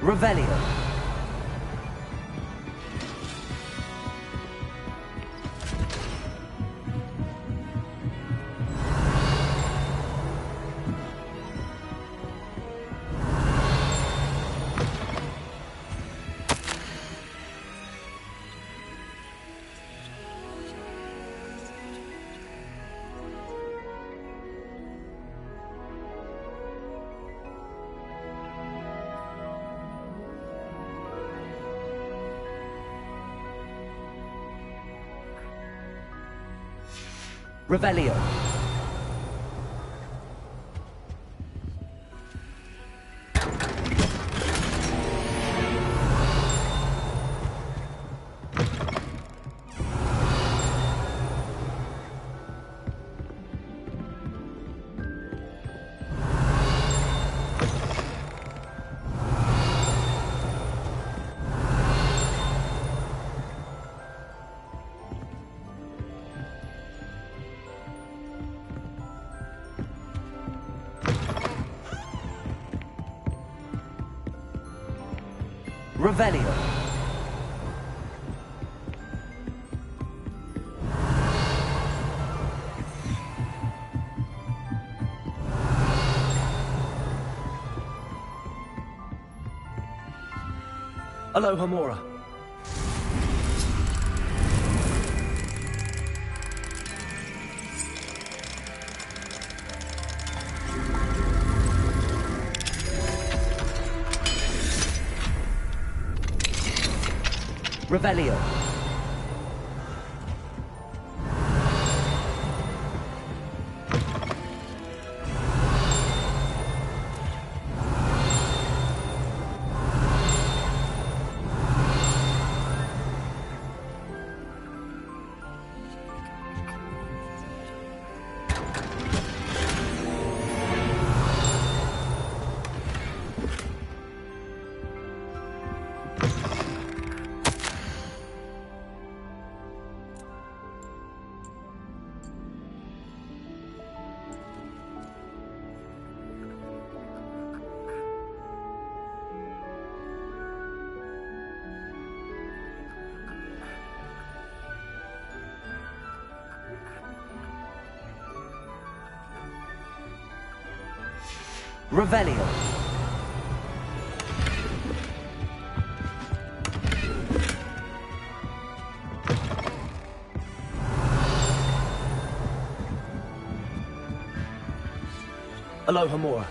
Revelio. Revelio. Revelio. Aloha Mora. Revelio. Revelio. Aloha Mora.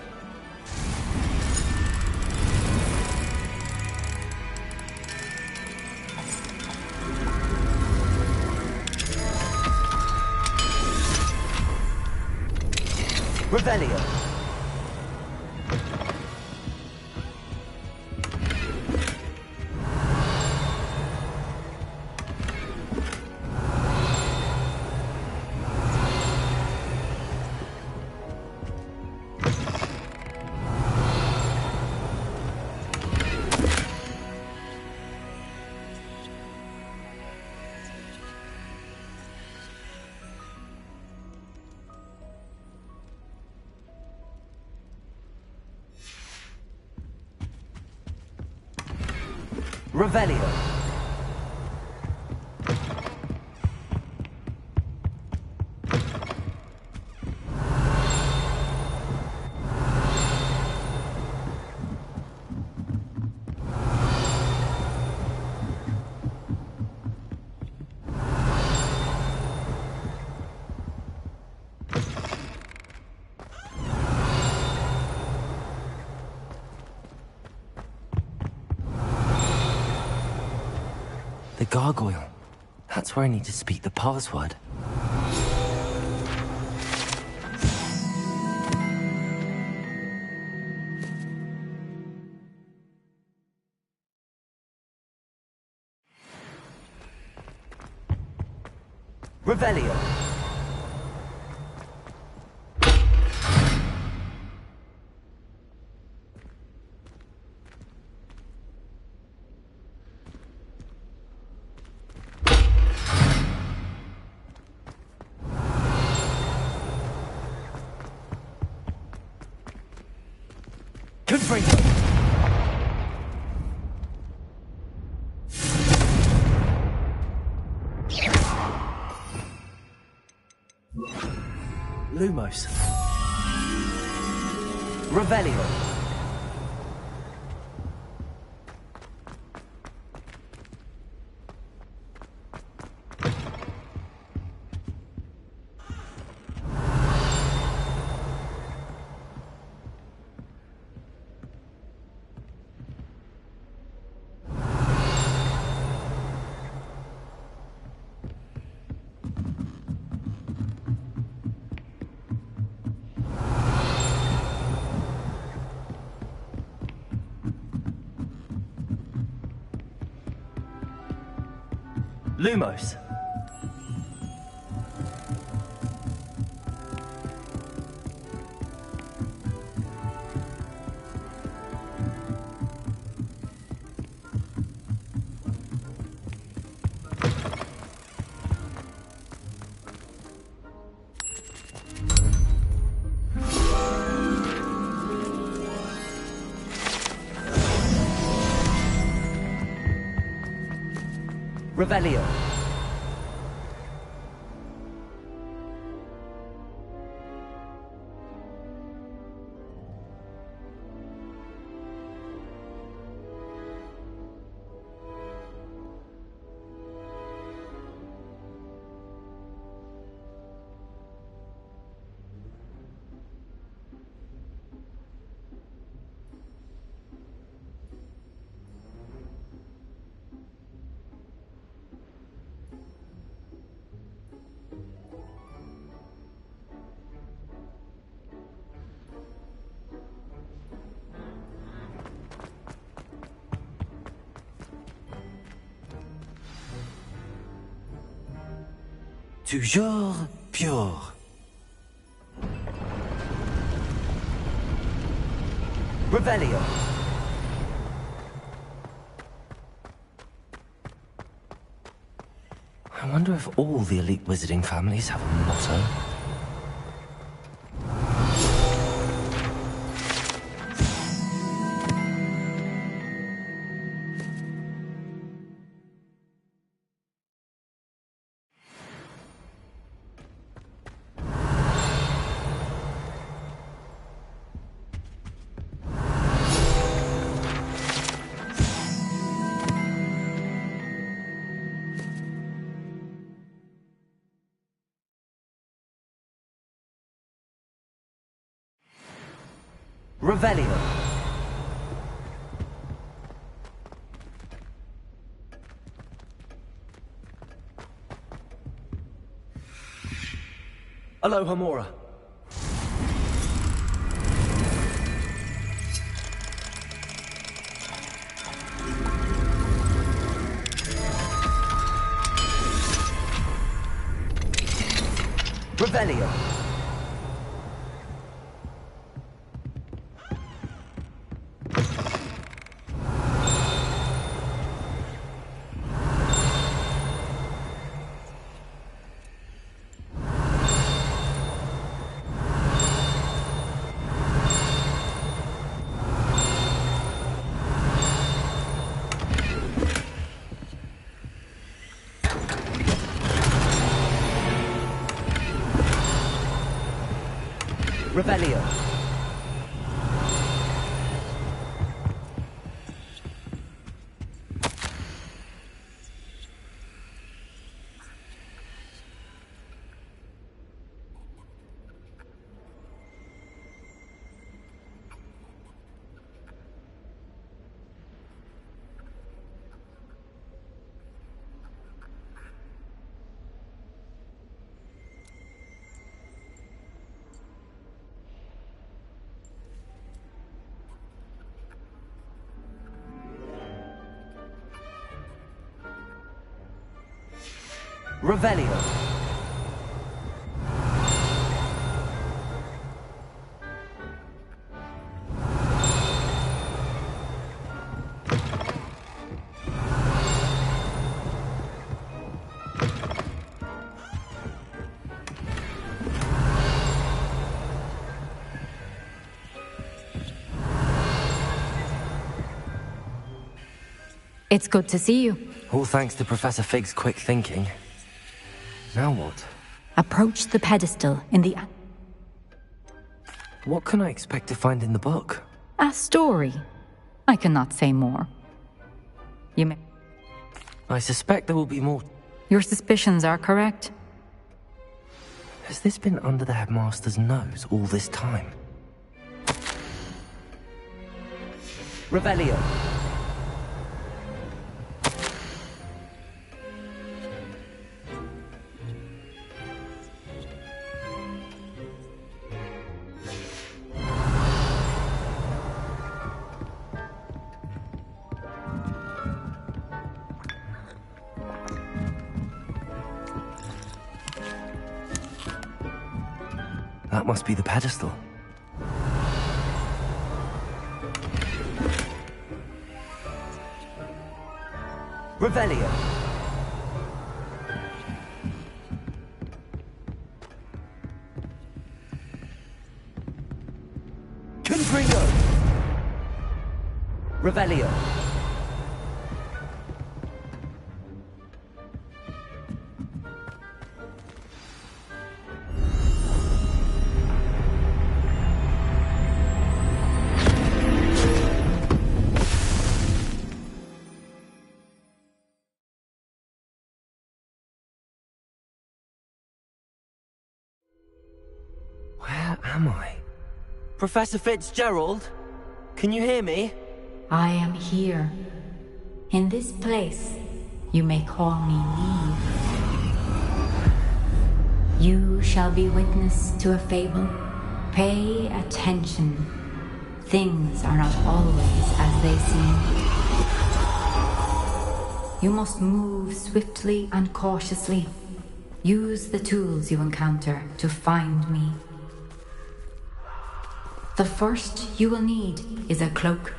Revelio. Revelio. The gargoyle. That's where I need to speak the password. Revelio. Confringo. Lumos. Revelio. Lumos. Revelio. Toujours pure. Revelio. I wonder if all the elite wizarding families have a motto. Revelio. Aloha Mora. Revelio. Revelio. Revelio. It's good to see you. All thanks to Professor Fig's quick thinking. Now what? Approach the pedestal in the... What can I expect to find in the book? A story. I cannot say more. You may... I suspect there will be more. Your suspicions are correct. Has this been under the headmaster's nose all this time? Revelio. That must be the pedestal. Revelio. Confringo. Revelio. Where am I? Professor Fitzgerald? Can you hear me? I am here. In this place, you may call me Neve. You shall be witness to a fable. Pay attention. Things are not always as they seem. You must move swiftly and cautiously. Use the tools you encounter to find me. The first you will need is a cloak.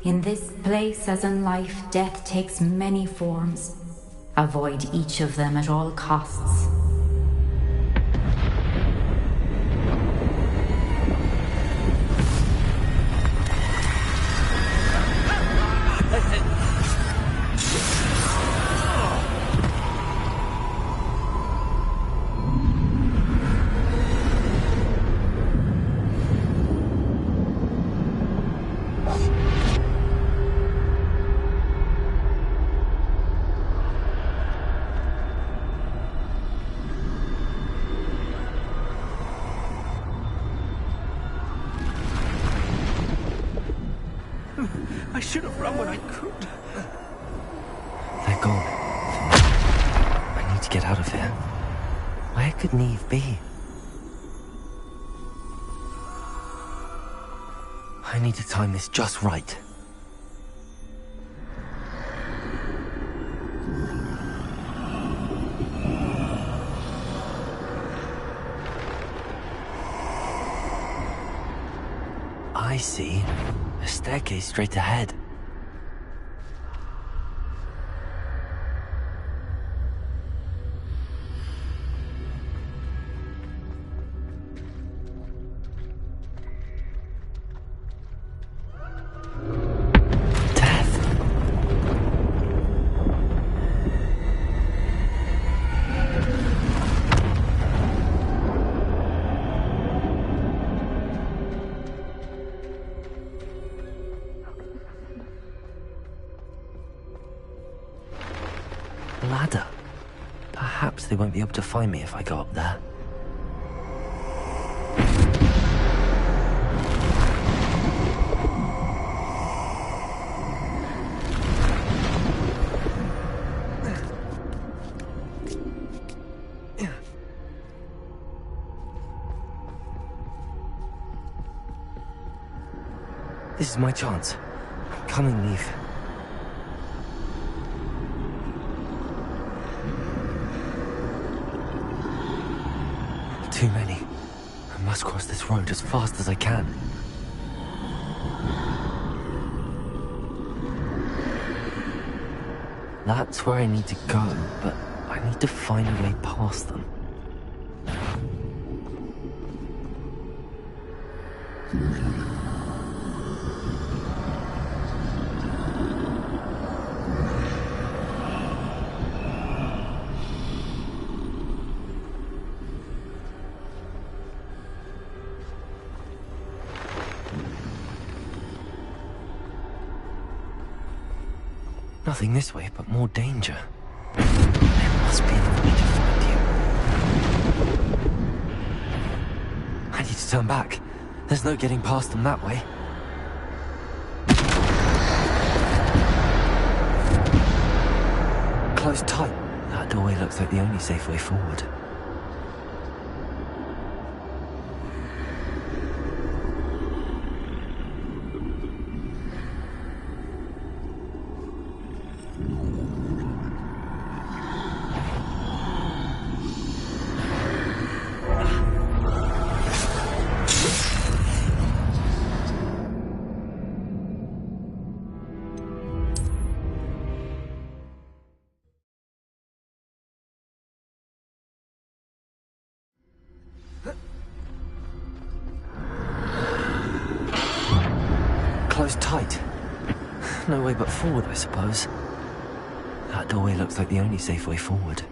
In this place, as in life, death takes many forms. Avoid each of them at all costs. I should have run when I could. They're gone. I need to get out of here. Where could Neve be? I need to time this just right. I see. A staircase straight ahead. Ladder. Perhaps they won't be able to find me if I go up there. This is my chance. I'm coming, Neve. Too many. I must cross this road as fast as I can. That's where I need to go, but I need to find a way past them. Nothing this way, but more danger. There must be a way to find you. I need to turn back. There's no getting past them that way. Close tight. That doorway looks like the only safe way forward. Close tight. No way but forward, I suppose. That doorway looks like the only safe way forward.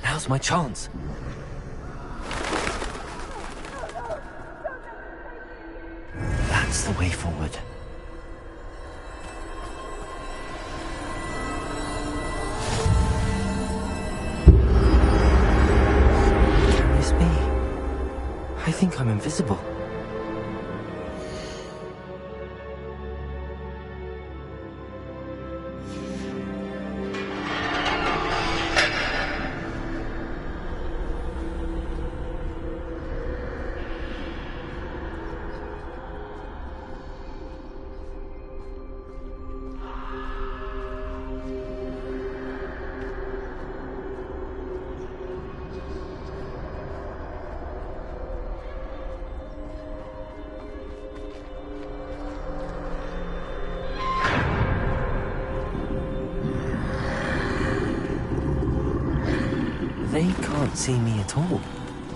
Now's my chance. That's the way forward. Can this be? I think I'm invisible. They can't see me at all.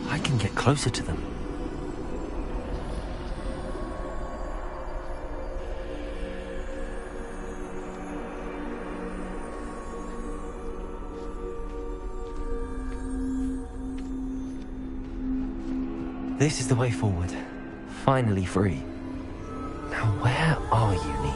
I can get closer to them. This is the way forward. Finally free. Now where are you, Neve?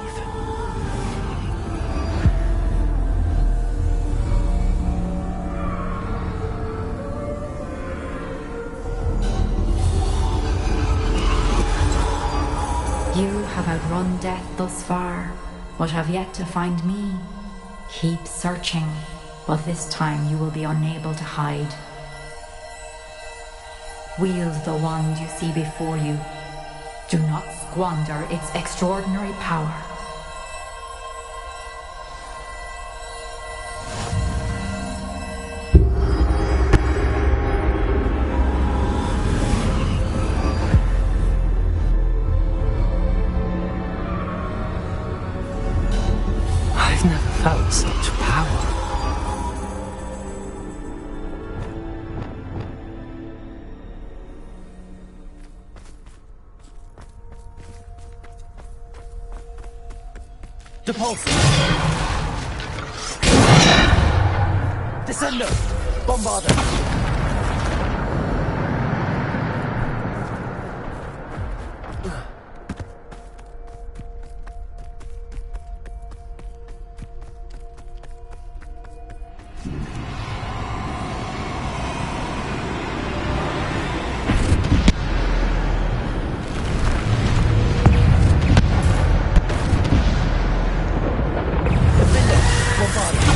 You have outrun death thus far, but have yet to find me. Keep searching, but this time you will be unable to hide. Wield the wand you see before you. Do not squander its extraordinary power. I've never felt such power. Depulse! Descendo! Bombarda! Bombarda!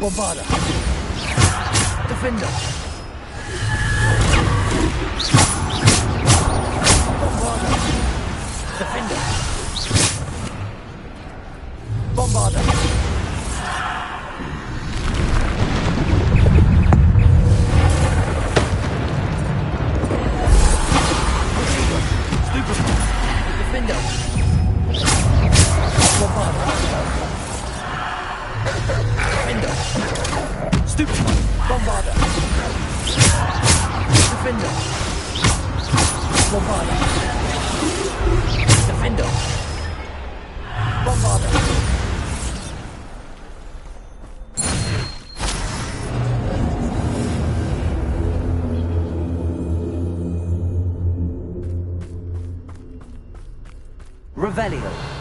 Bombarda. Defender. Bombarda. Defender. Bombarda. Defender. Bombarda. Defender. Stupid. Bombarda. Defender. Bombarda. Defender. Bombarda. Revelio.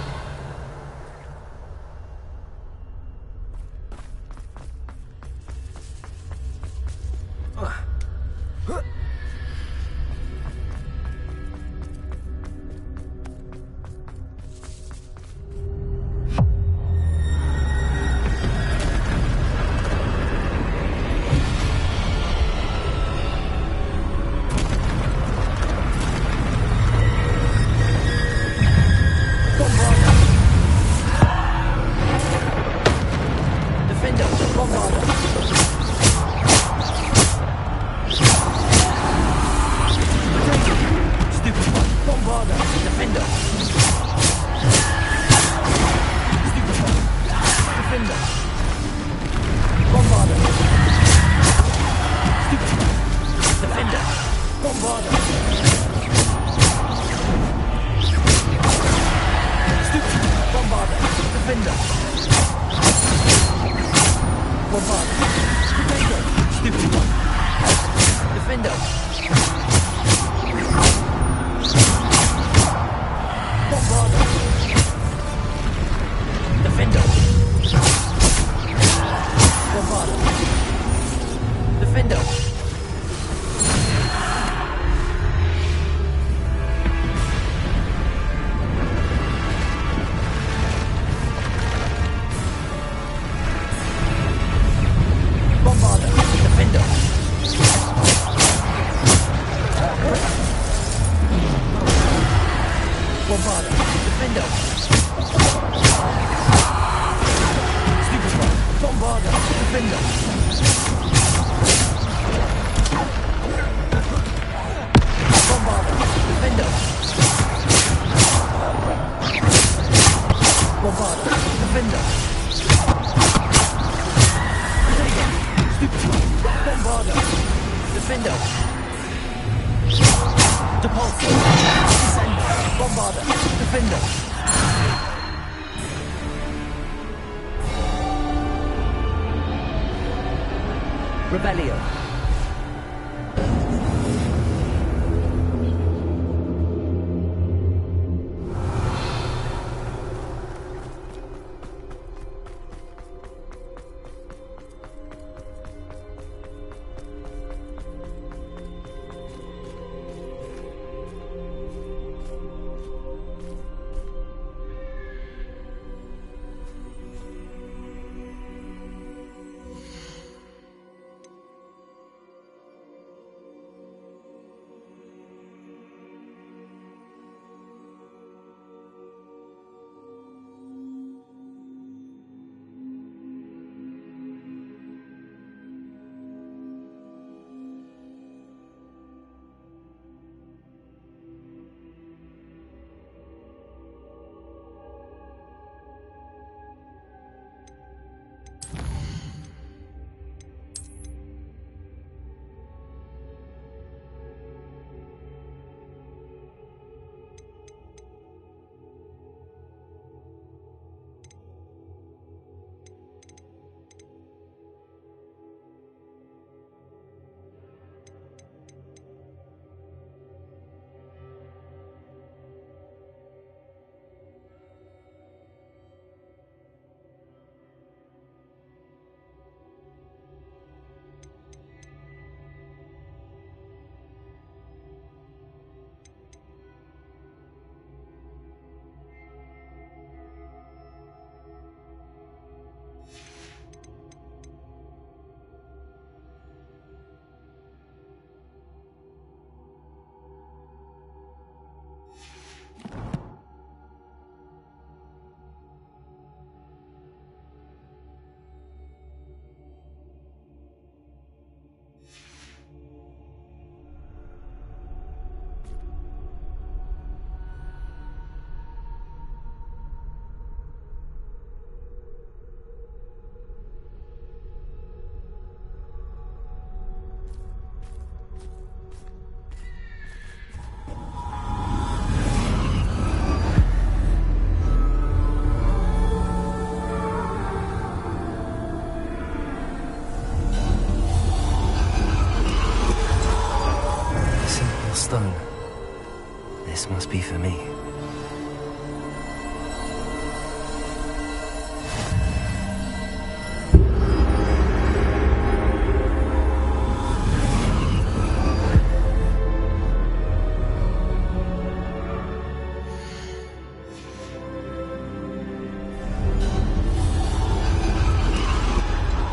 Revelio.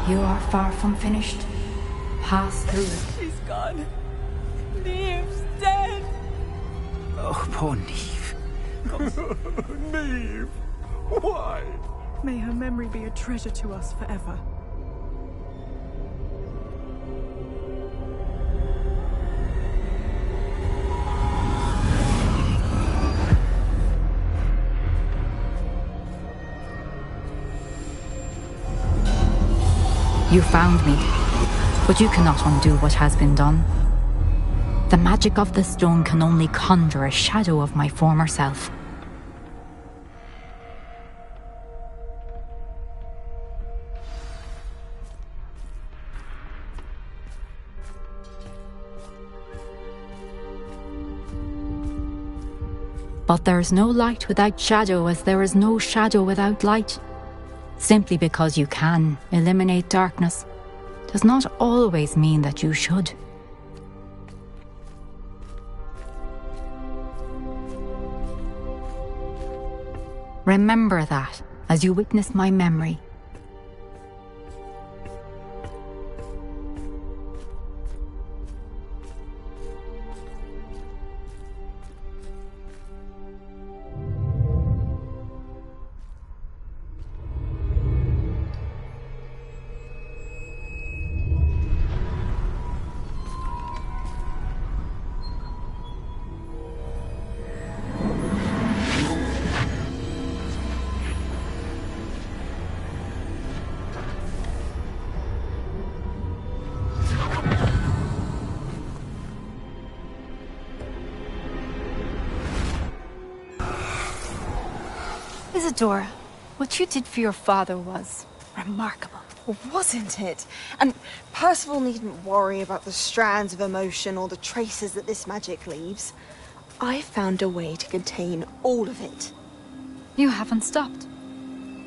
You are far from finished. Pass through it. She's gone. Neve's dead. Oh, poor Neve. Neve! Why? May her memory be a treasure to us forever. You found me, but you cannot undo what has been done. The magic of the stone can only conjure a shadow of my former self. But there is no light without shadow, as there is no shadow without light. Simply because you can eliminate darkness does not always mean that you should. Remember that as you witness my memory. Isadora, what you did for your father was remarkable. Well, wasn't it? And Percival needn't worry about the strands of emotion or the traces that this magic leaves. I found a way to contain all of it. You haven't stopped.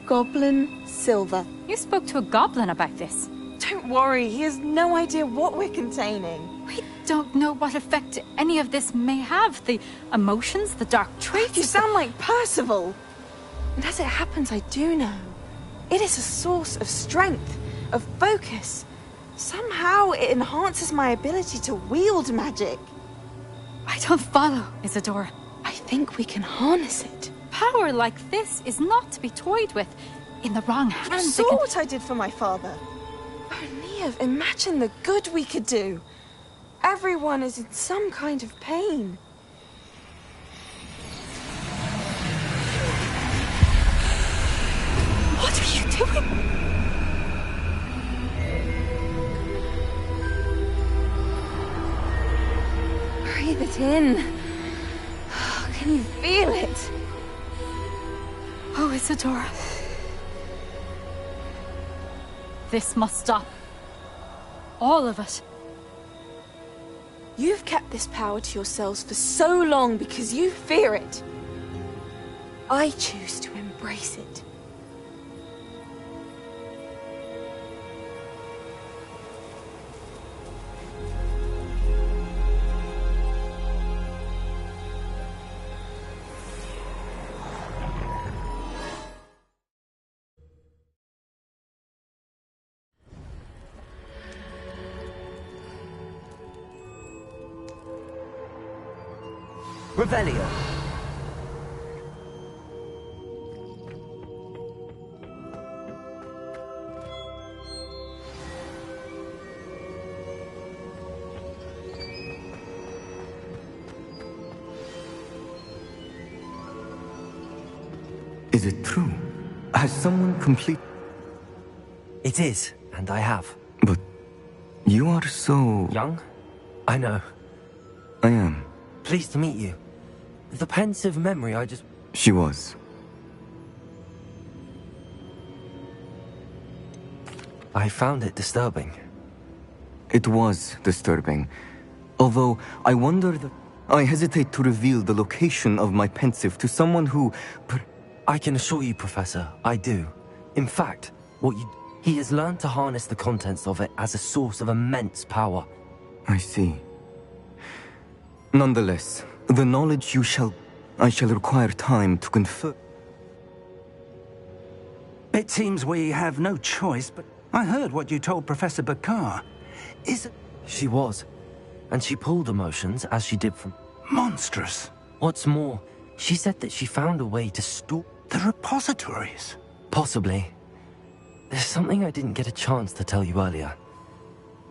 Goblin Silver. You spoke to a goblin about this. Don't worry, he has no idea what we're containing. We don't know what effect any of this may have. The emotions, the dark traits. You sound like Percival. And as it happens, I do know. It is a source of strength, of focus. Somehow it enhances my ability to wield magic. I don't follow, Isadora. I think we can harness it. Power like this is not to be toyed with. In the wrong hands, You saw what I did for my father. Oh, Neve, imagine the good we could do. Everyone is in some kind of pain. What are you doing? Breathe it in. Can you feel it? Oh, Isadora. This must stop. All of it. You've kept this power to yourselves for so long because you fear it. I choose to embrace it. Revelio. Is it true? Has someone complete... It is, and I have. But you are so... Young? I know. I am. Pleased to meet you. The pensive memory I just... She was. I found it disturbing. It was disturbing. Although, I wonder that... I hesitate to reveal the location of my pensive to someone who... I can assure you, Professor, I do. In fact, he has learned to harness the contents of it as a source of immense power. I see. Nonetheless, the knowledge I shall require time to confer. It seems we have no choice, but I heard what you told Professor Bakar. Is it... She was. And she pulled emotions, as she did from... Monstrous. What's more, she said that she found a way to store... The repositories? Possibly. There's something I didn't get a chance to tell you earlier.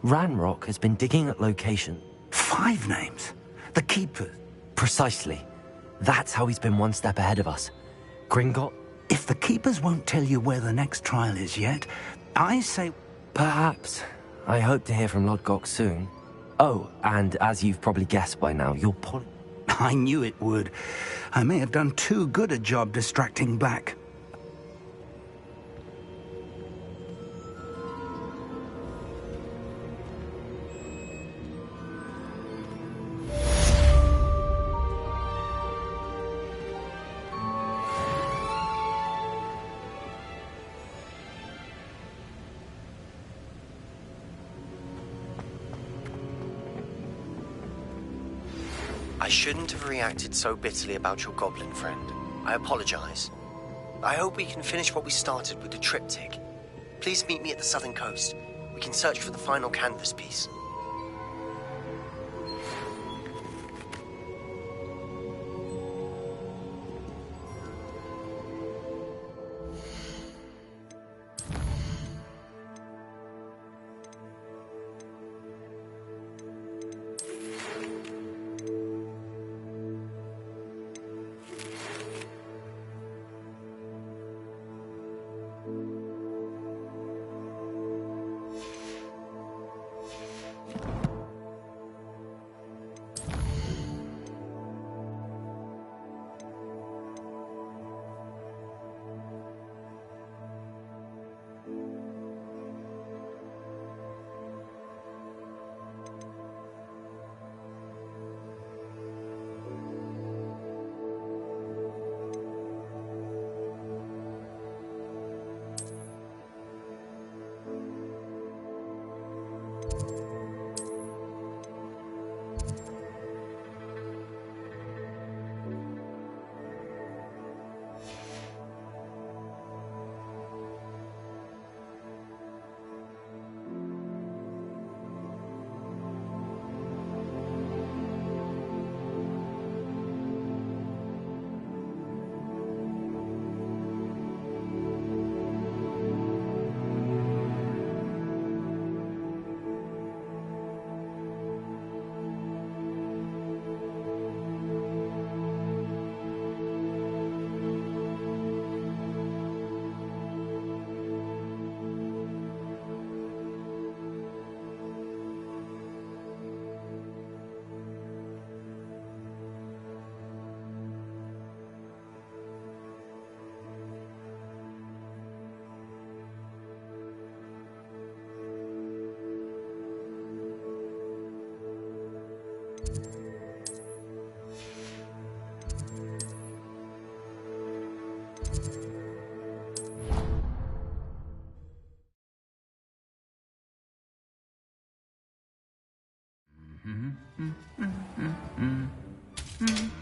Ranrock has been digging at location. 5 names? The Keeper? Precisely. That's how he's been one step ahead of us. Gringotts... If the Keepers won't tell you where the next trial is yet, I say... Perhaps. I hope to hear from Lodgok soon. Oh, and as you've probably guessed by now, you're I knew it would. I may have done too good a job distracting Black. I shouldn't have reacted so bitterly about your goblin friend. I apologize. I hope we can finish what we started with the triptych. Please meet me at the southern coast. We can search for the final canvas piece.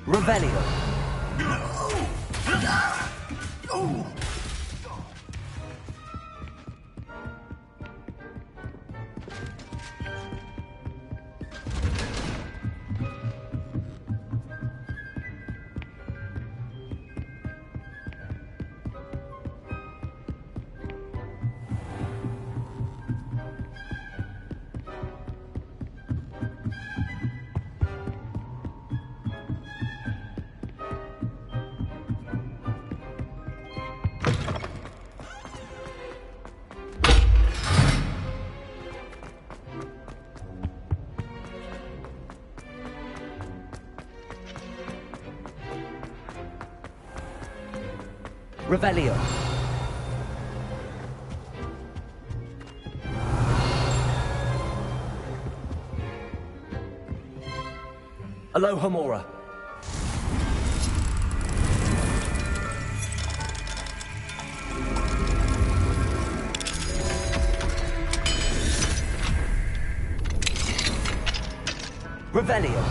Revelio. Revelio. Alohomora. Revelio.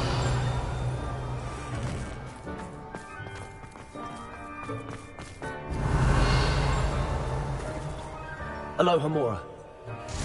Alohomora. Revelio.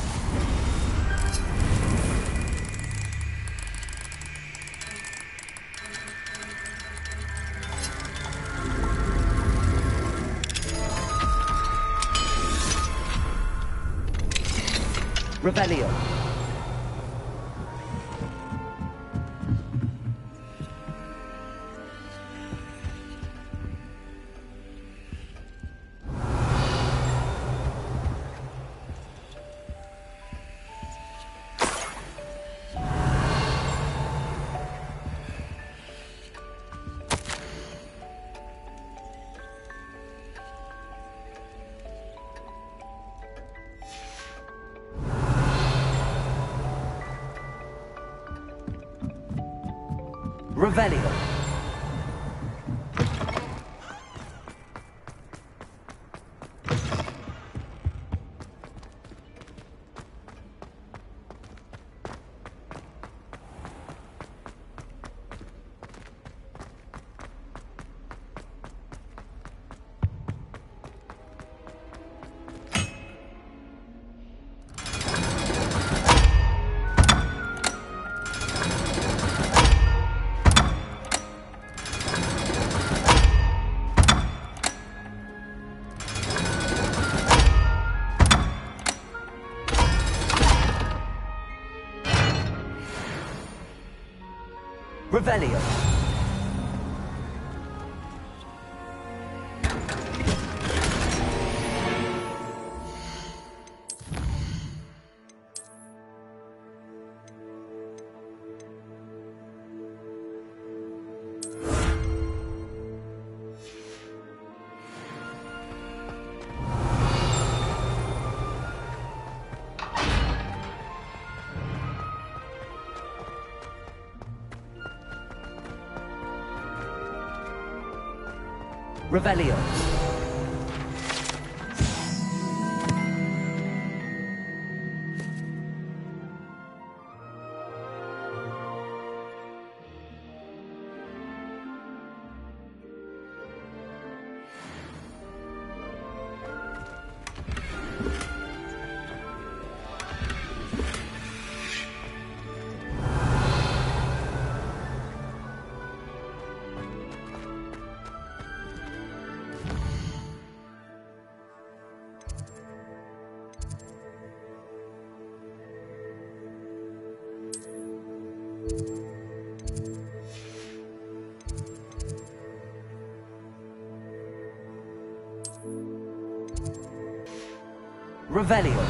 Revelio. Revelio. Revelio. Revelio.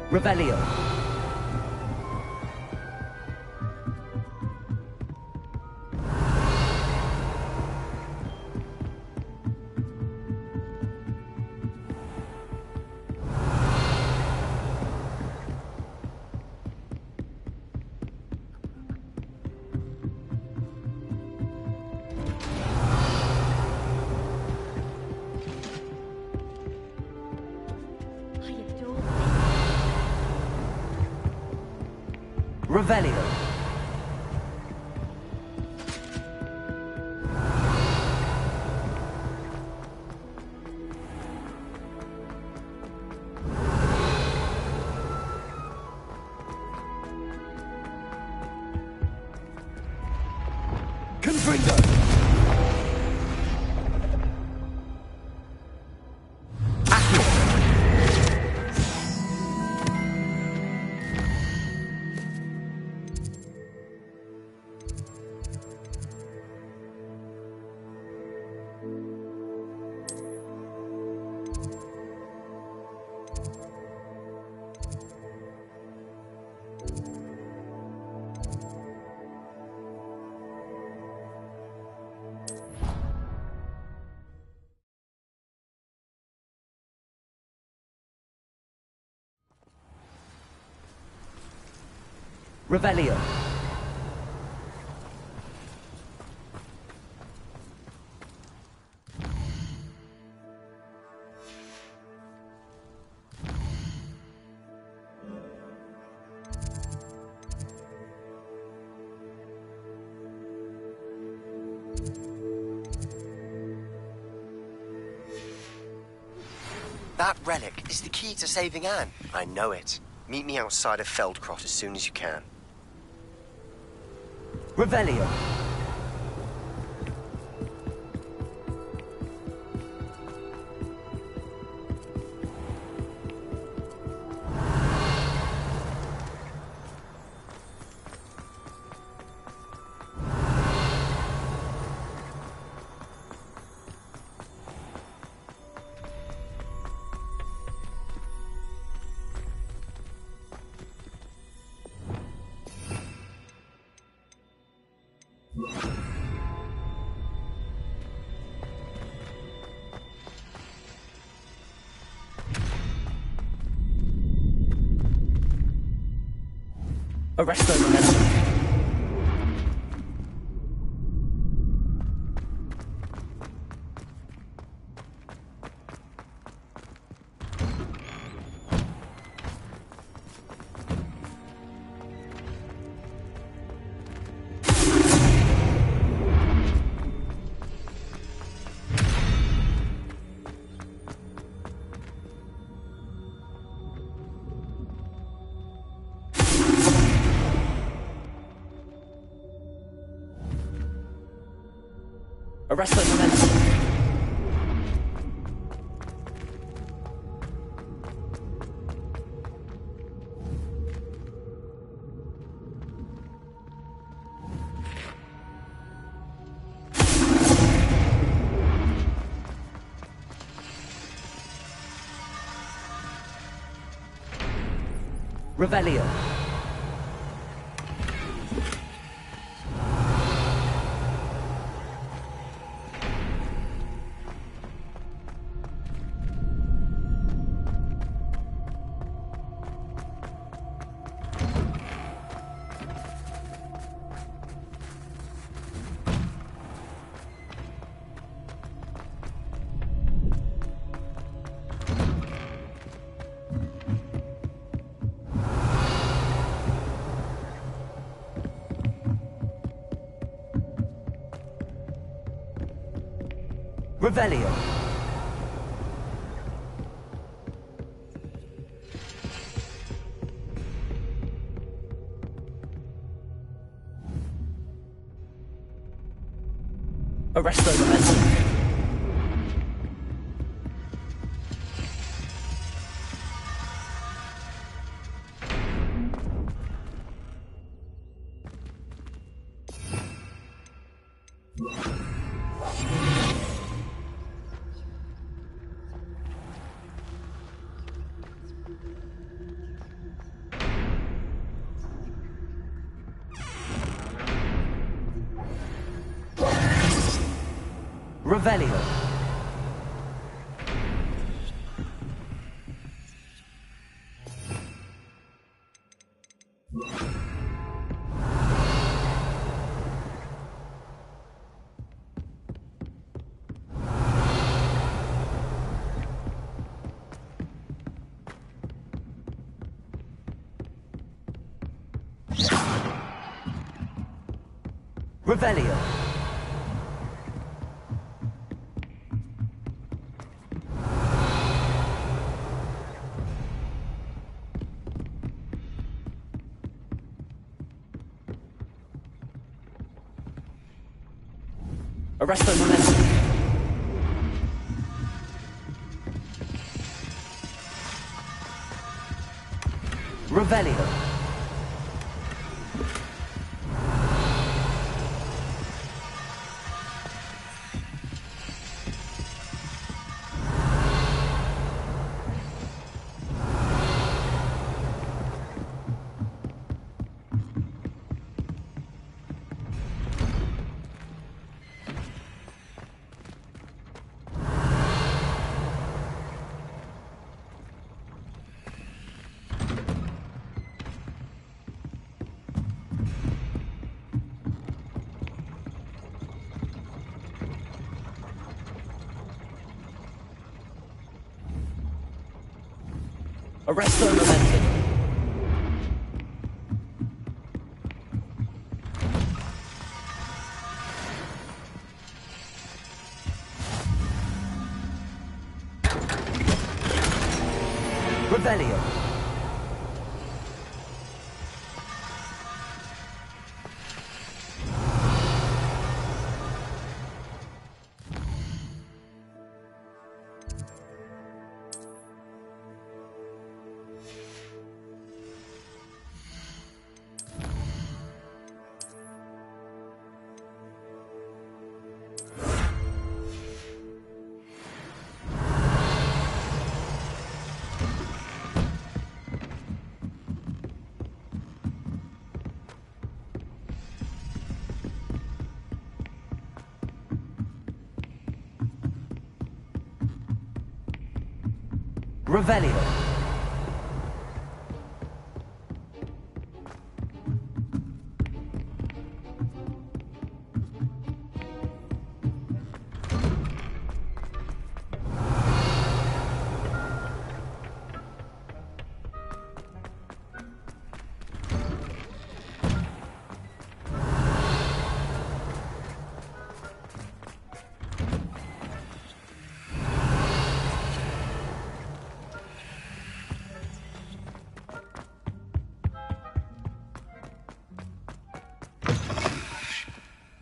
Revelio. Revelio. Confringo. Revelio. That relic is the key to saving Anne. I know it. Meet me outside of Feldcroft as soon as you can. Revelio. Arrest those men. Arrest those men. Revelio. Revelio. Arrest those men. Revelio. Revelio. Arrest those men. Revelio. Arresto momentum. Revelio. Revelio.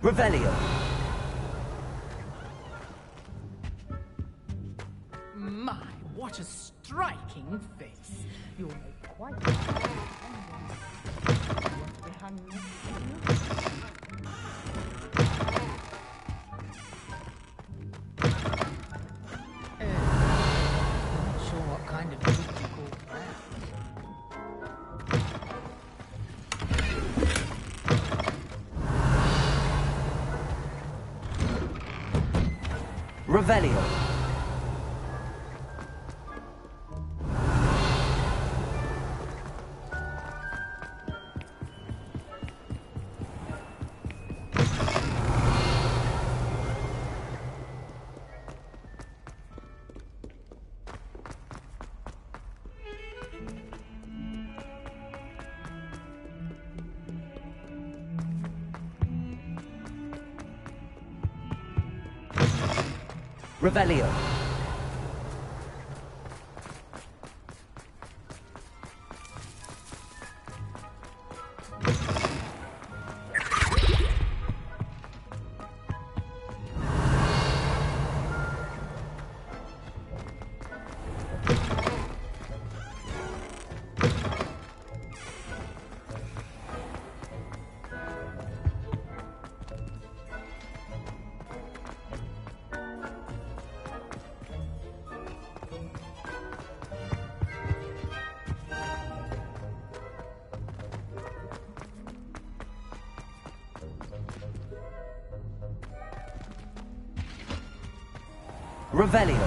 Revelio. My, what a striking face. You'll make quite behind me. Not sure what kind of book you call that. Revelio. Revelio. Revelio.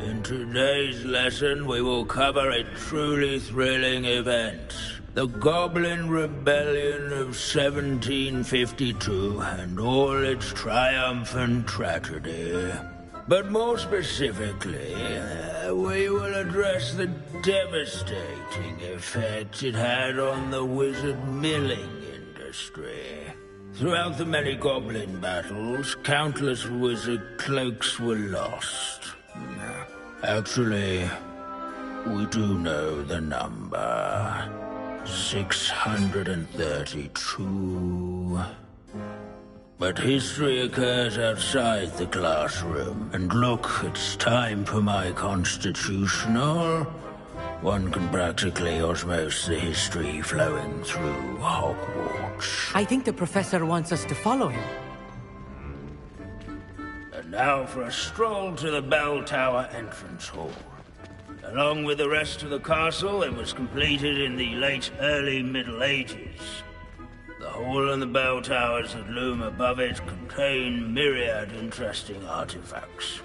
In today's lesson, we will cover a truly thrilling event. The Goblin Rebellion of 1752 and all its triumphant tragedy. But more specifically, we will address the devastating effect it had on the wizard milling industry. Throughout the many goblin battles, countless wizard cloaks were lost. Actually, we do know the number. 632. But history occurs outside the classroom. And look, it's time for my constitutional. One can practically osmose the history flowing through Hogwarts. I think the professor wants us to follow him. And now for a stroll to the Bell Tower entrance hall. Along with the rest of the castle, it was completed in the early Middle Ages. The hall and the bell towers that loom above it contain myriad interesting artifacts.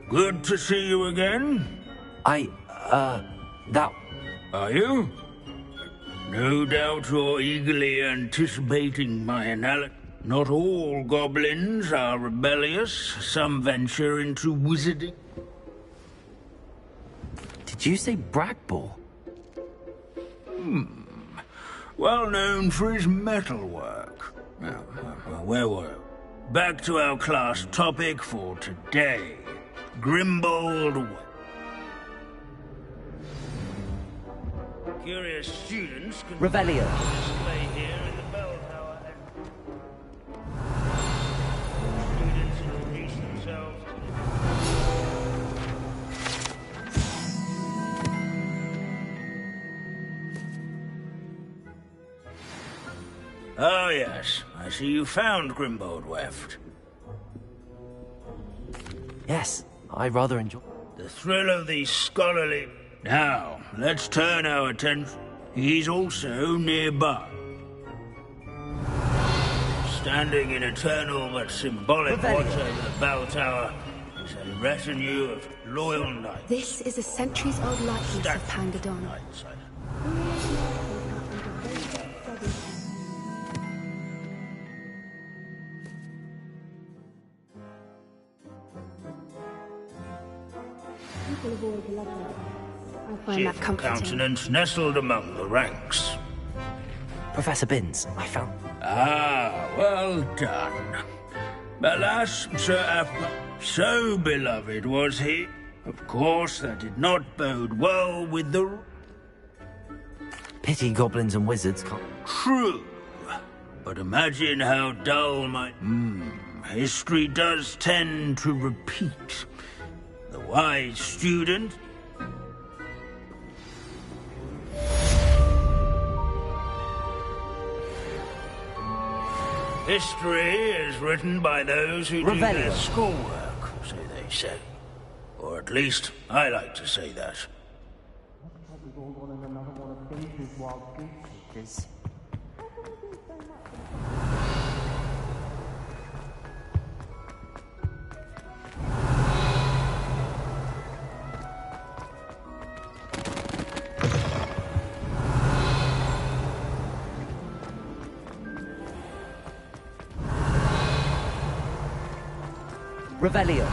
Good to see you again. That... Are you? No doubt you're eagerly anticipating my analysis. Not all goblins are rebellious. Some venture into wizarding. Did you say Bragball? Well known for his metalwork. Where were we? Back to our class topic for today. Grimbold. Curious students can Revelio. display here in the bell tower. Students introduce themselves. Oh yes, I see you found Grimbold Weft. Yes, I rather enjoy... The thrill of the scholarly... Now, let's turn our attention. He's also nearby. Standing in eternal but symbolic watch over the bell tower is a retinue of loyal knights. This is a centuries-old likeness of Pangadon. People have always loved that. I find that Cheerful comforting. countenance nestled among the ranks. Professor Binns, I found... Ah, well done. Alas, Sir Afra, so beloved was he. Of course, that did not bode well with the... Pity goblins and wizards can't... True. But imagine how dull my... history does tend to repeat. The wise student... History is written by those who do their schoolwork, so they say. Or at least, I like to say that. Revelio.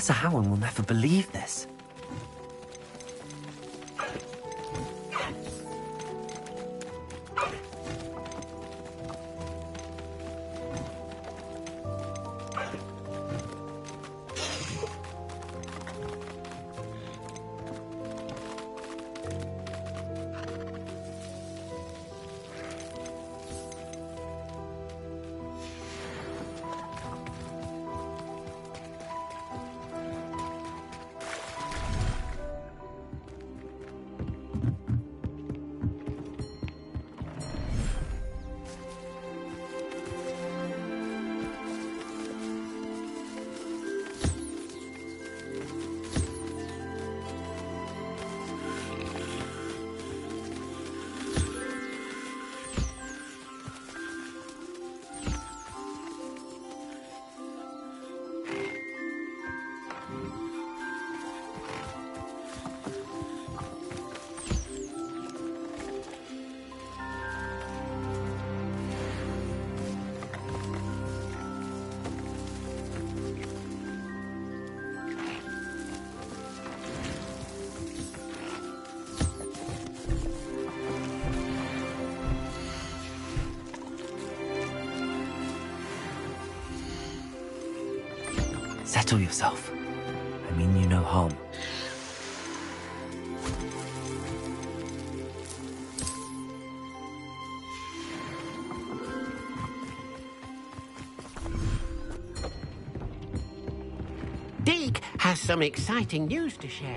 Professor Howard will never believe this. Settle yourself. I mean you no harm. Deke has some exciting news to share.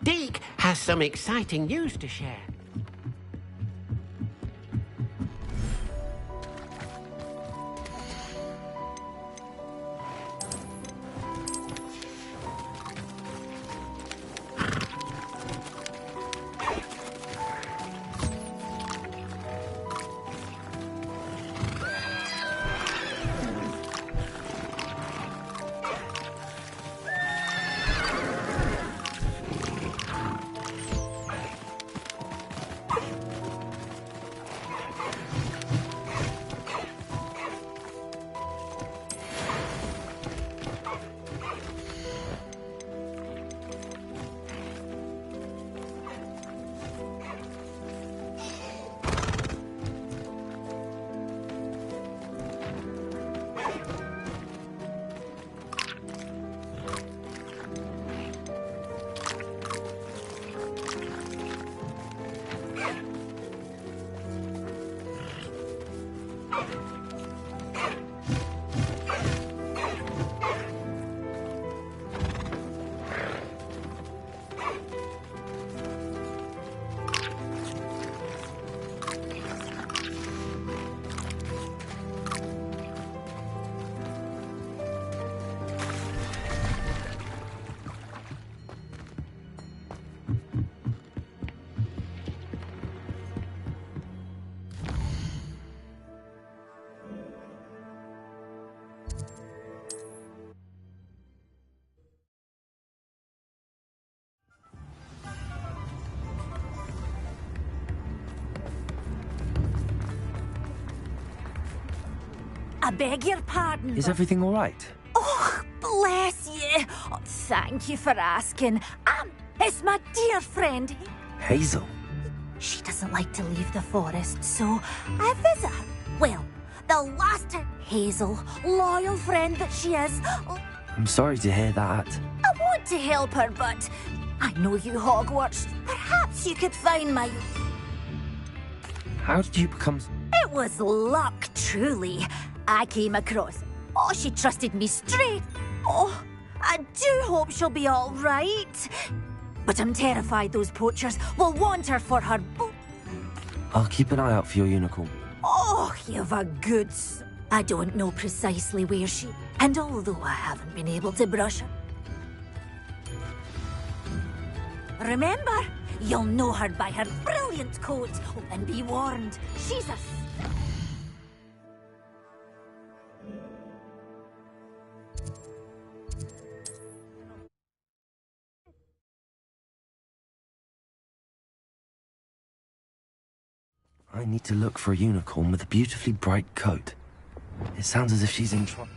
Deke has some exciting news to share. I beg your pardon. Is everything all right? Oh, bless you. Oh, thank you for asking. It's my dear friend. Hazel? She doesn't like to leave the forest, so I visit her. Well, the last time Hazel, loyal friend that she is. I'm sorry to hear that. I want to help her, but I know you Hogwarts. Perhaps you could find my... How did you become... It was luck, truly. I came across Oh, she trusted me straight. Oh, I do hope she'll be all right. But I'm terrified those poachers will want her for her I'll keep an eye out for your unicorn. Oh, you've a good I don't know precisely where she... And although I haven't been able to brush her... Remember, you'll know her by her brilliant coat. Oh, and be warned, she's a... I need to look for a unicorn with a beautifully bright coat. It sounds as if she's in trouble.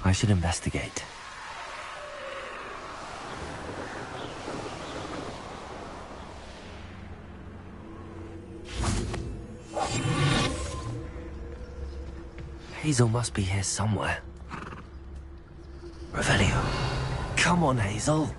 I should investigate. Hazel must be here somewhere. Revelio. Come on, Hazel.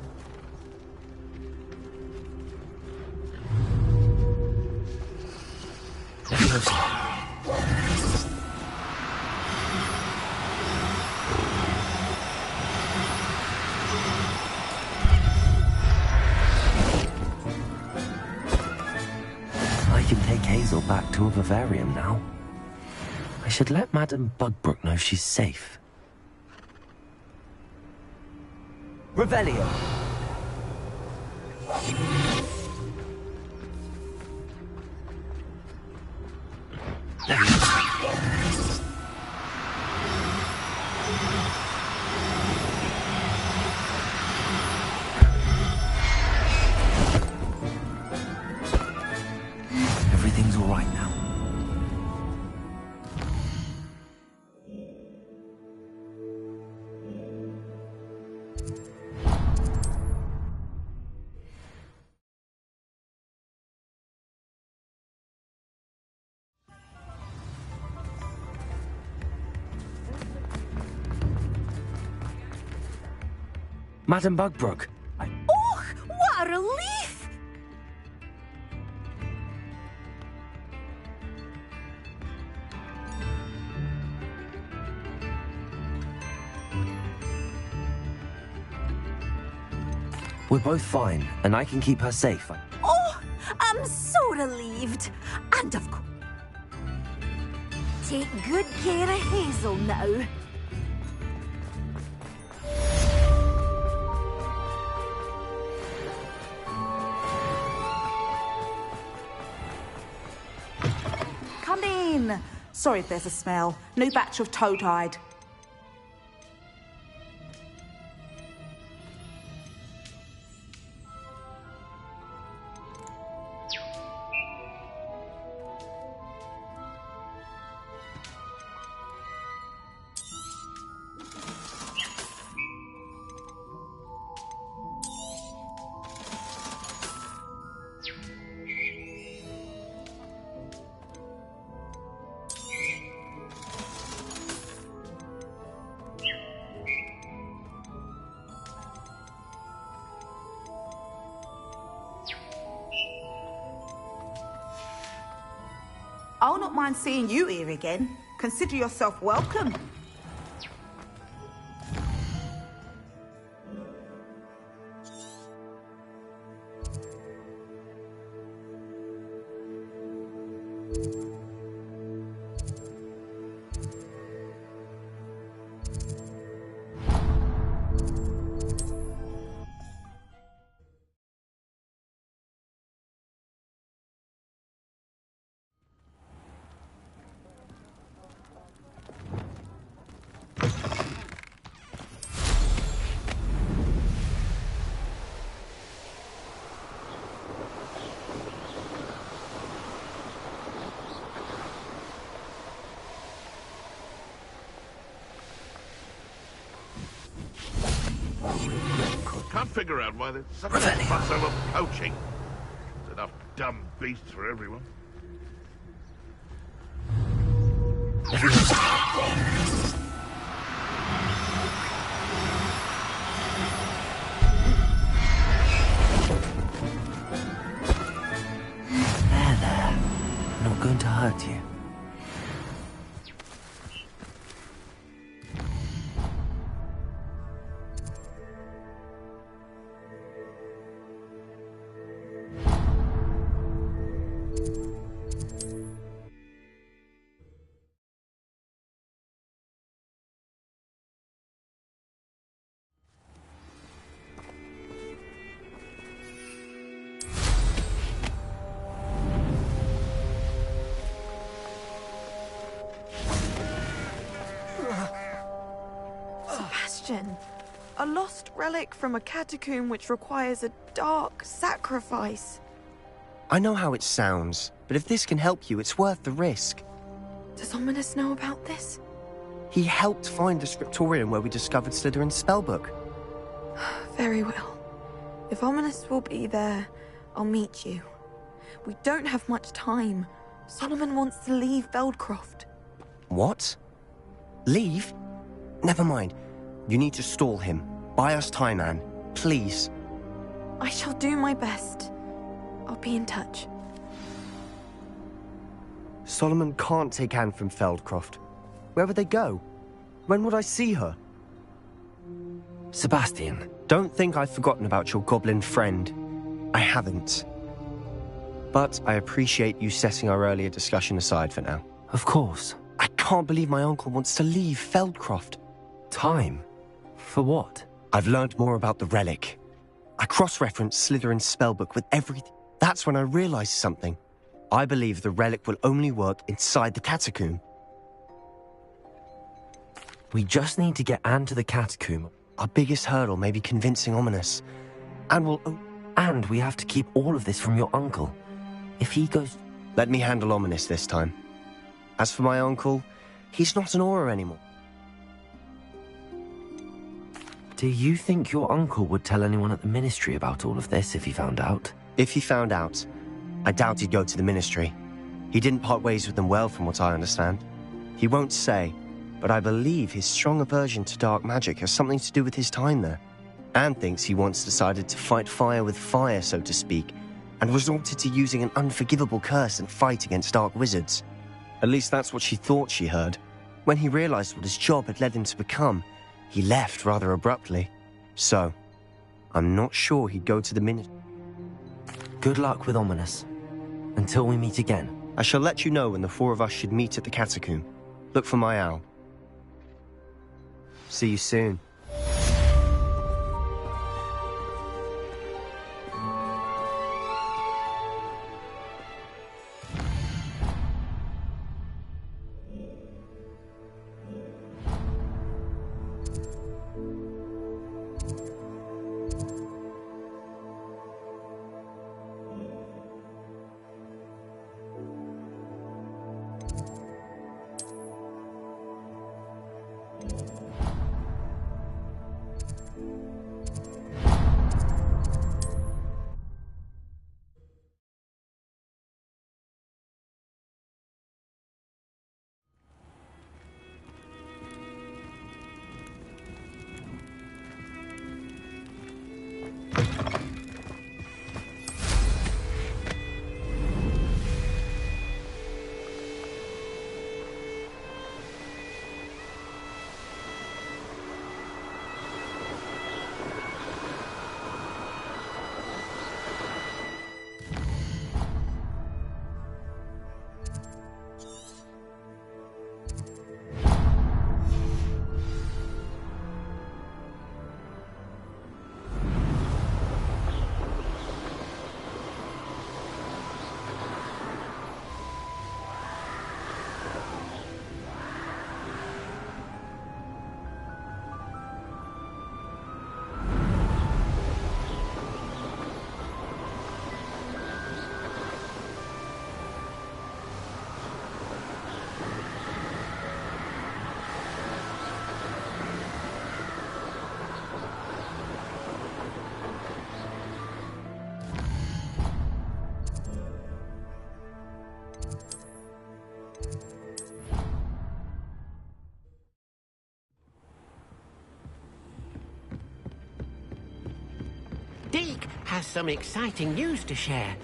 I can take Hazel back to a vivarium now. I should let Madame Bugbrook know she's safe. Revelio! Everything's all right now. Madame Bugbrook. Oh, what a relief! We're both fine, and I can keep her safe. Oh, I'm so relieved. And of course, take good care of Hazel now. Come in. Sorry if there's a smell. New batch of toad-hide. I'll not mind seeing you here again. Consider yourself welcome. Can't figure out why there's such a fuss over poaching. There's enough dumb beasts for everyone. question. A lost relic from a catacomb which requires a dark sacrifice. I know how it sounds, but if this can help you, it's worth the risk. Does Ominous know about this? He helped find the scriptorium where we discovered Slytherin's spellbook. Very well. If Ominous will be there, I'll meet you. We don't have much time. Solomon wants to leave Feldcroft. What? Leave? Never mind. You need to stall him. Buy us time, Anne. Please. I shall do my best. I'll be in touch. Solomon can't take Anne from Feldcroft. Where would they go? When would I see her? Sebastian. Don't think I've forgotten about your goblin friend. I haven't. But I appreciate you setting our earlier discussion aside for now. Of course. I can't believe my uncle wants to leave Feldcroft. Time? For what? I've learned more about the relic. I cross-referenced Slytherin's spellbook with everything. That's when I realized something. I believe the relic will only work inside the catacomb. We just need to get Anne to the catacomb. Our biggest hurdle may be convincing Ominous. And we have to keep all of this from your uncle. If he goes... Let me handle Ominous this time. As for my uncle, he's not an Auror anymore. Do you think your uncle would tell anyone at the Ministry about all of this if he found out? If he found out, I doubt he'd go to the Ministry. He didn't part ways with them well, from what I understand. He won't say, but I believe his strong aversion to dark magic has something to do with his time there. Anne thinks he once decided to fight fire with fire, so to speak, and resorted to using an unforgivable curse and fight against dark wizards. At least that's what she thought she heard. When he realized what his job had led him to become, he left rather abruptly. So, I'm not sure he'd go to the Ministry. Good luck with Ominous. Until we meet again. I shall let you know when the four of us should meet at the catacomb. Look for my owl. See you soon. Deke has some exciting news to share.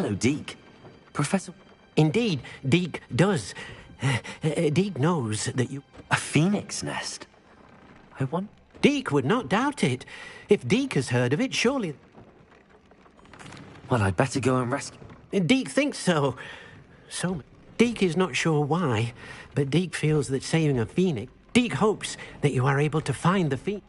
Hello, Deke. Professor... Indeed, Deke does. Deke knows that you... A phoenix nest? I want... Deke would not doubt it. If Deke has heard of it, surely... Well, I'd better go and rescue... Deke thinks so. Deke is not sure why, but Deke feels that saving a phoenix... Deke hopes that you are able to find the phoenix.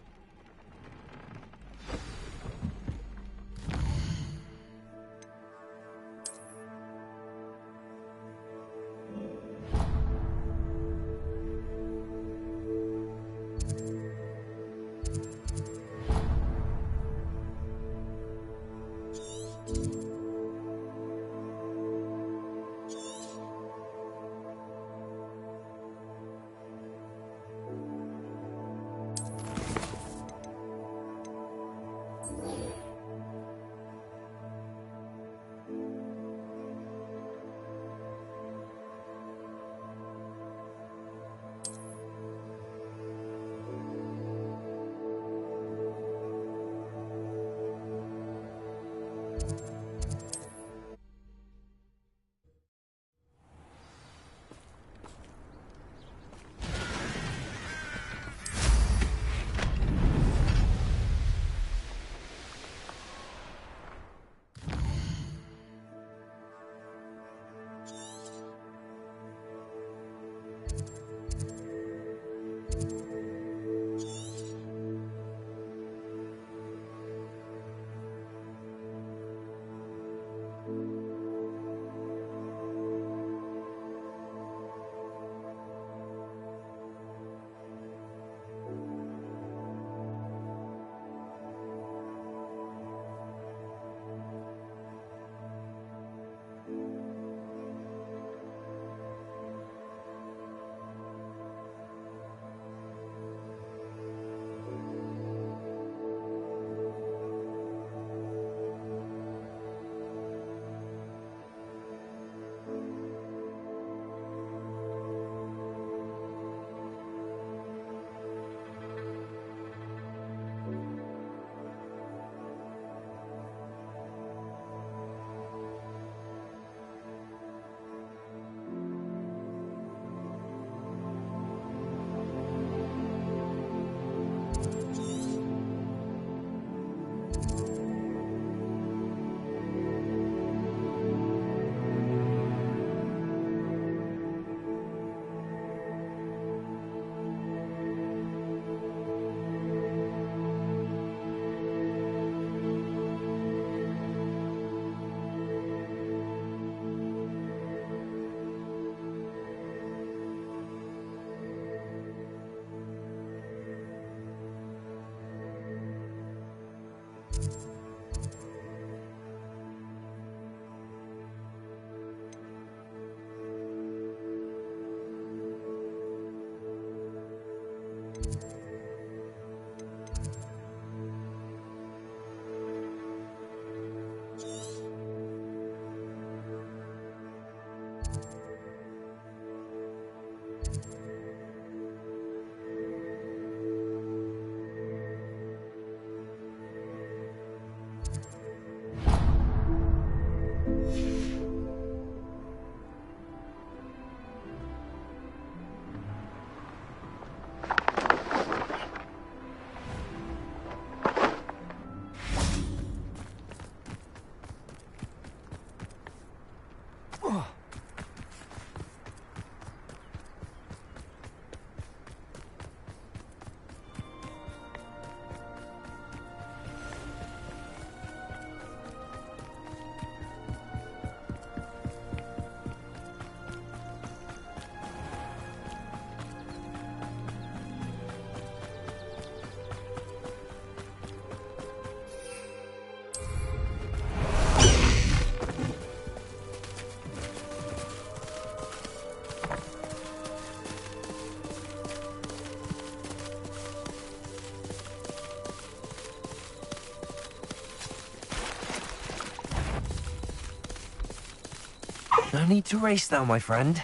No need to race now, my friend.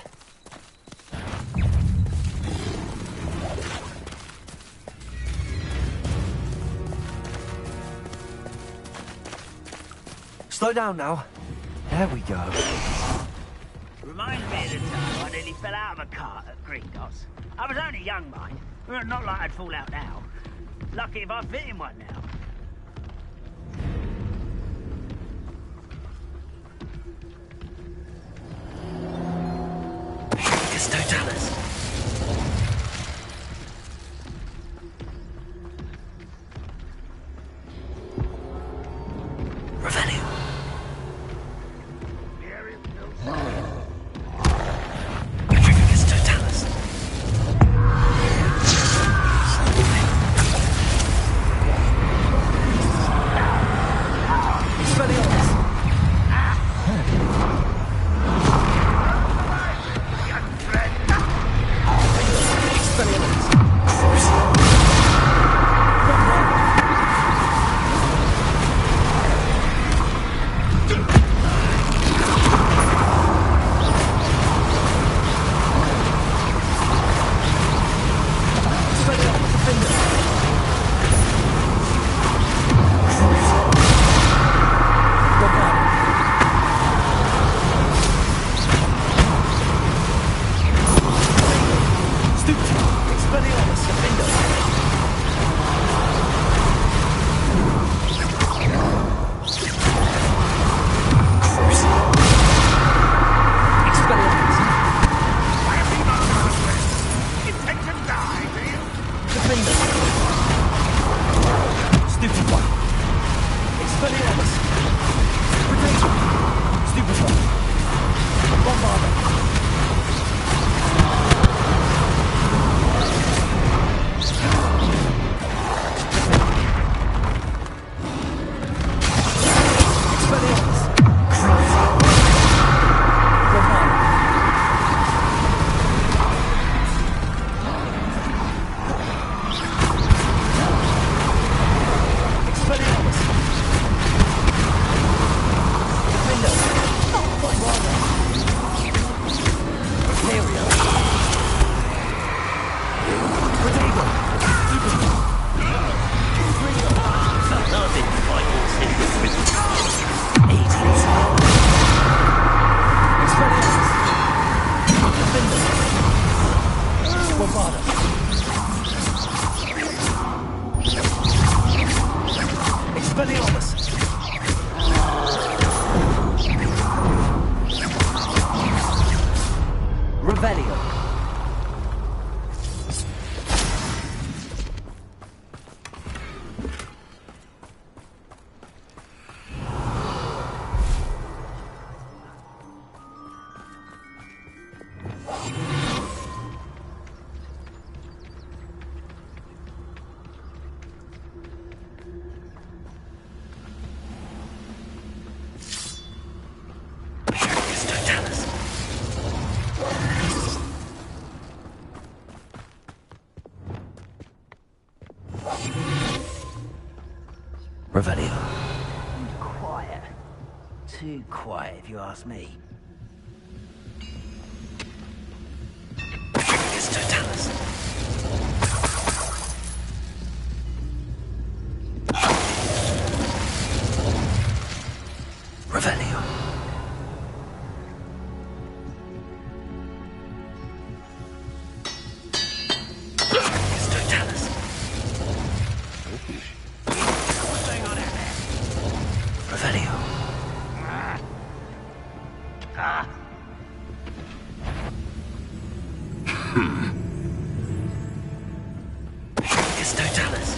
Slow down now. There we go. Reminds me of the time I nearly fell out of a cart at Gringotts. I was only young, mind. Not like I'd fall out now. Lucky if I fit in one now. It's Totalis. Revelio. It's Totalis. Expelliarmus. Revelio. Quiet. Too quiet, if you ask me. It's Totalis. Revelio. It's Totalis. Revelio. It's Totalis.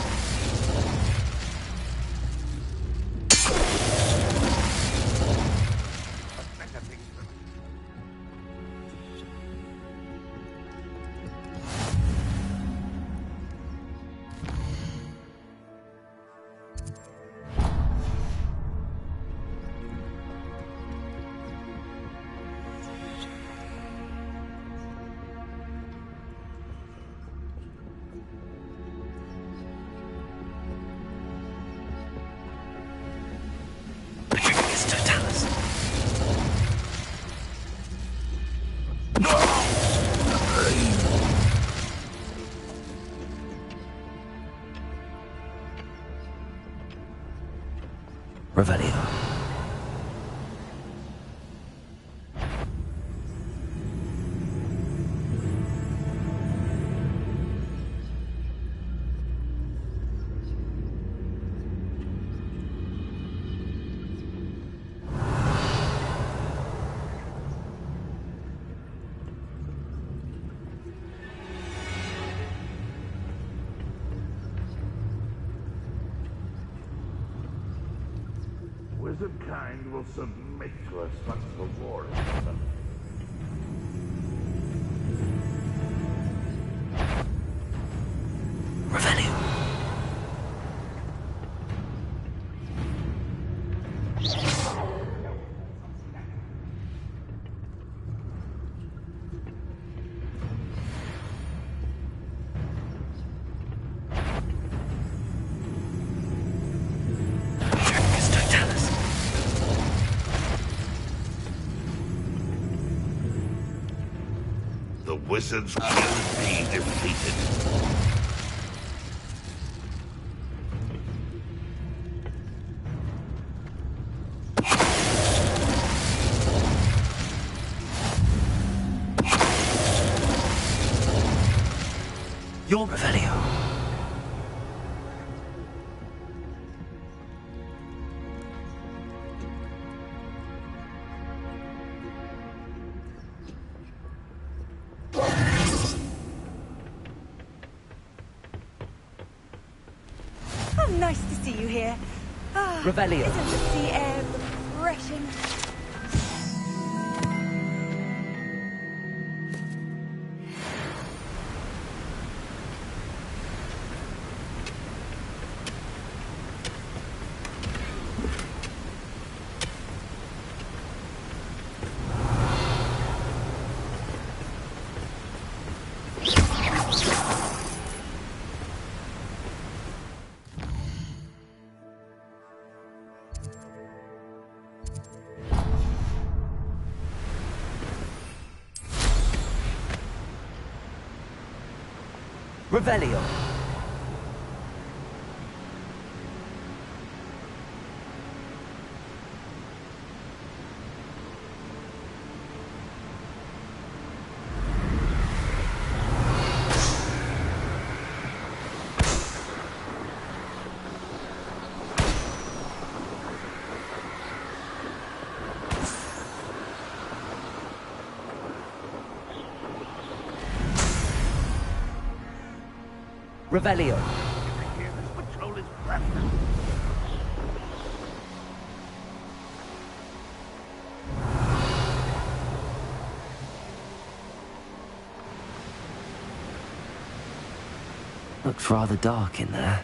innocent kind will submit to us once the war is done. Revelio. The wizards will be defeated. Your Revelio. How nice to see you here. Revelio. Isn't the sea air refreshing? Revelio. Revelio. This patrol is breathless. Looks rather dark in there.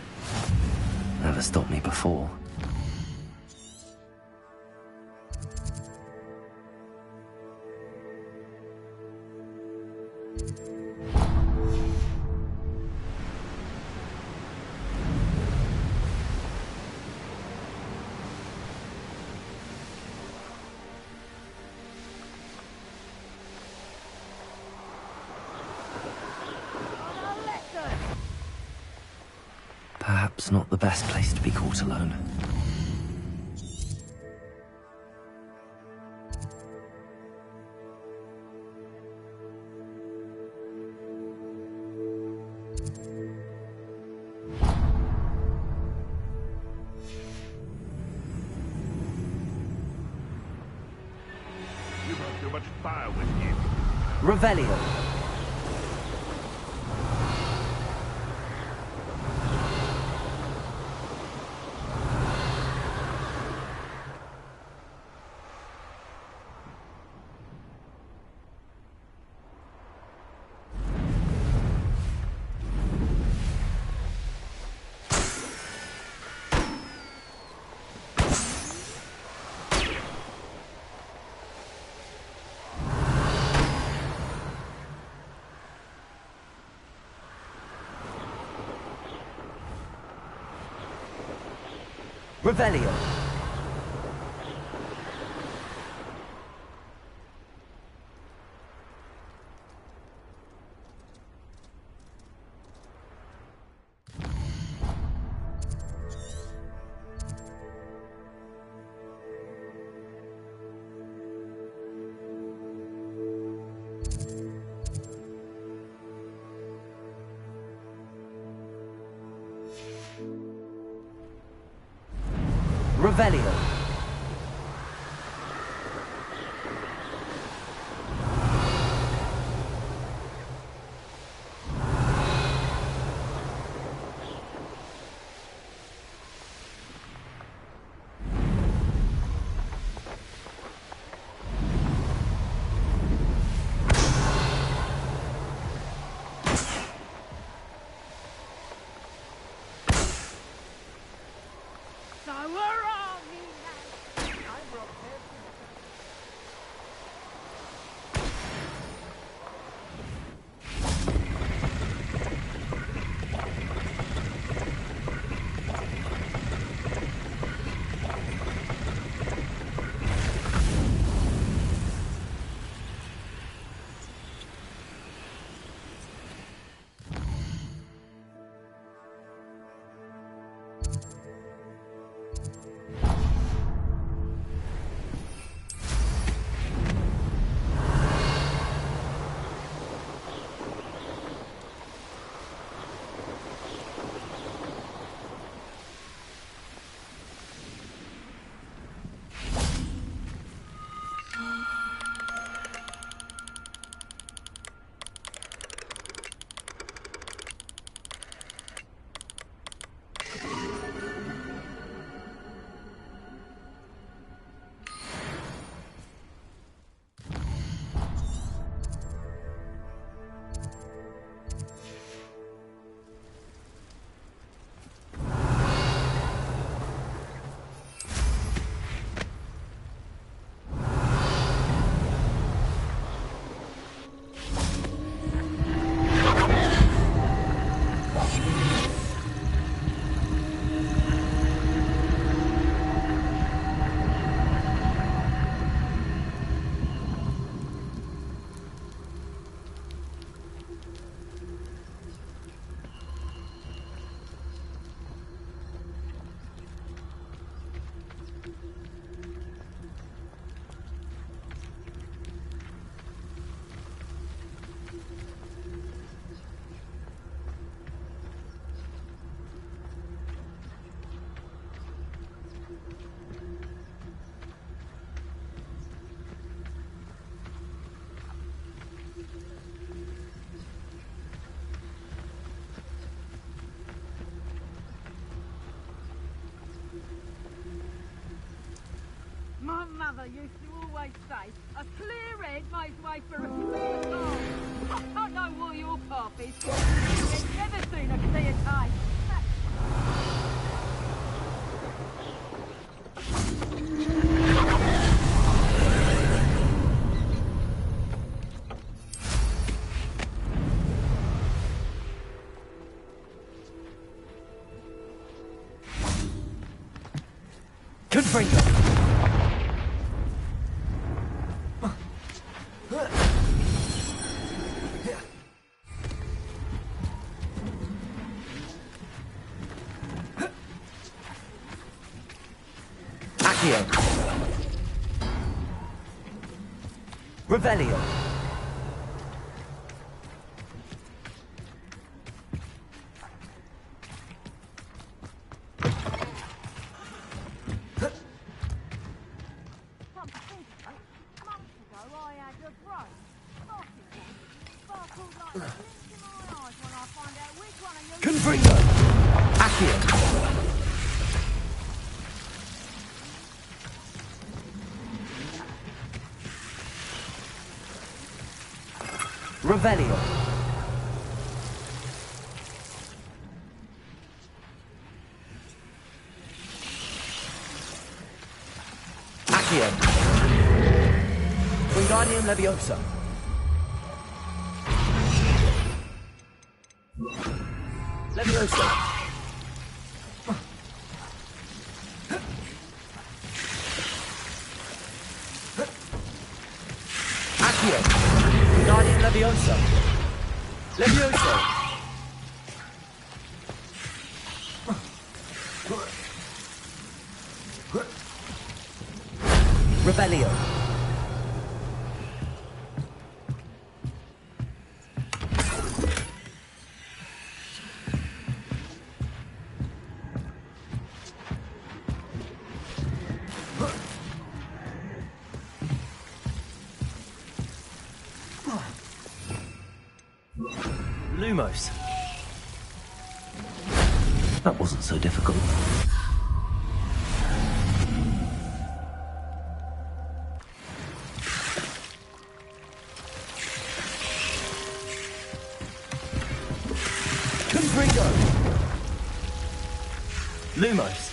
Never stopped me before. Perhaps not the best place to be caught alone. You brought too much fire with you. Revelio. Revelio. Revelio. mother used to always say, a clear head makes way for a clear path. I don't know what your path is. You've never seen a clear day. Confringo! Accio! Revelio! Confringo! Accio! Revelio! Accio! Wingardium Leviosa! Leviosa! Accio! Wingardium Leviosa! Leviosa! Revelio! Lumos. That wasn't so difficult. Confringo! Lumos.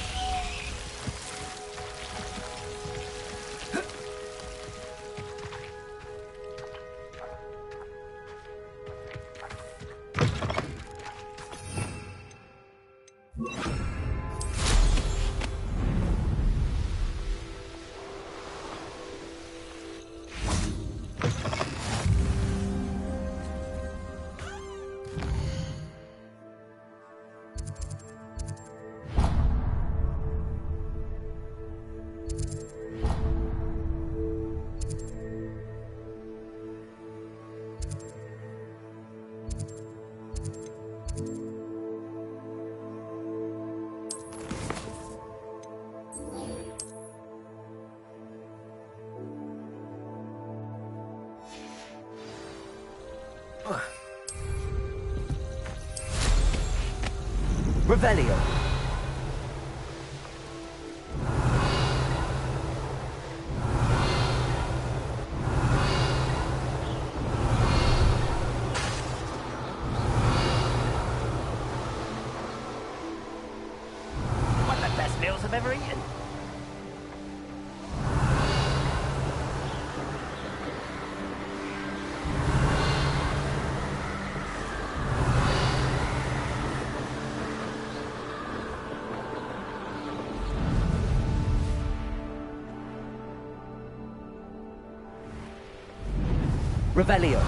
Revelio. One of the best meals I've ever eaten. Revelio.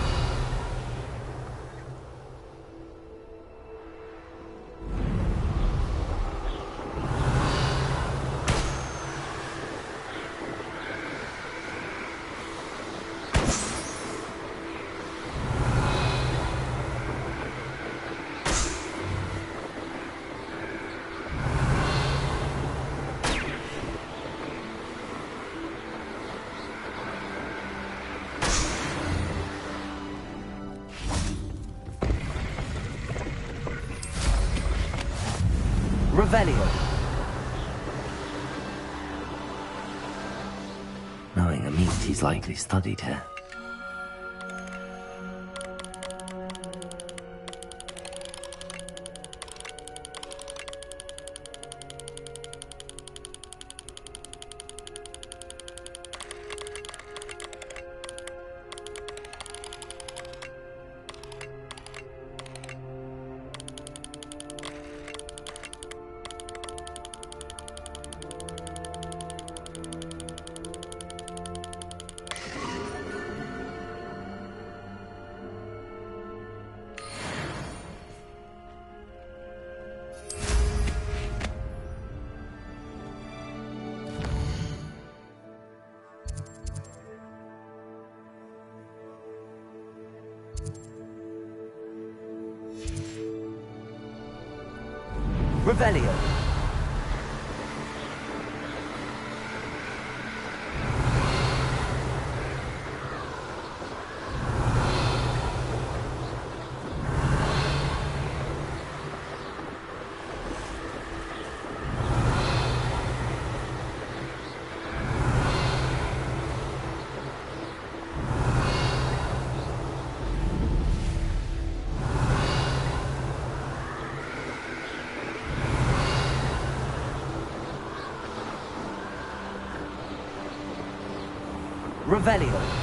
Revelio. He's likely studied here. Revelio. Revelio.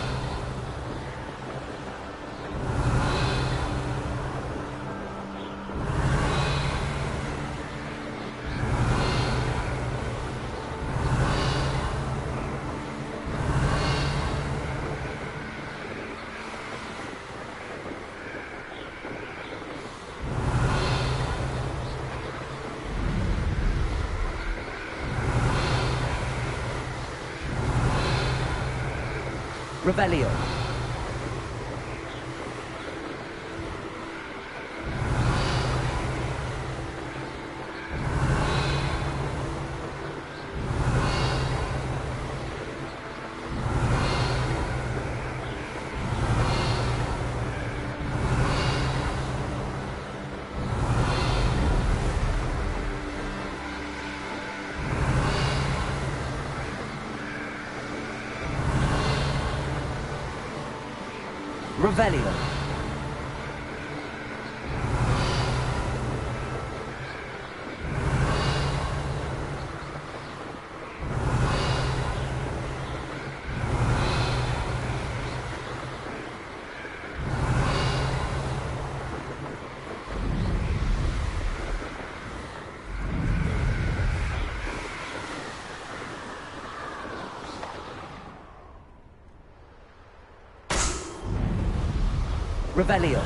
Revelio. Revelio. Revelio.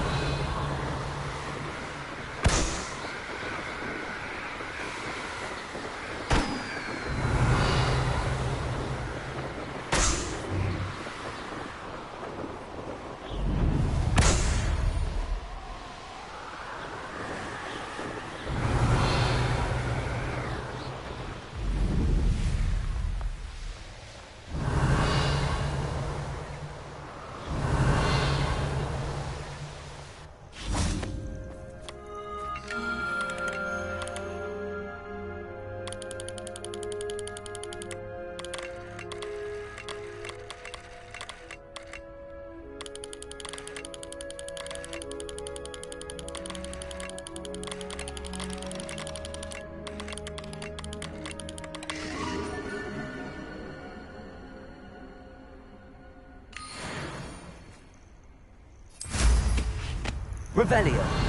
Revelio.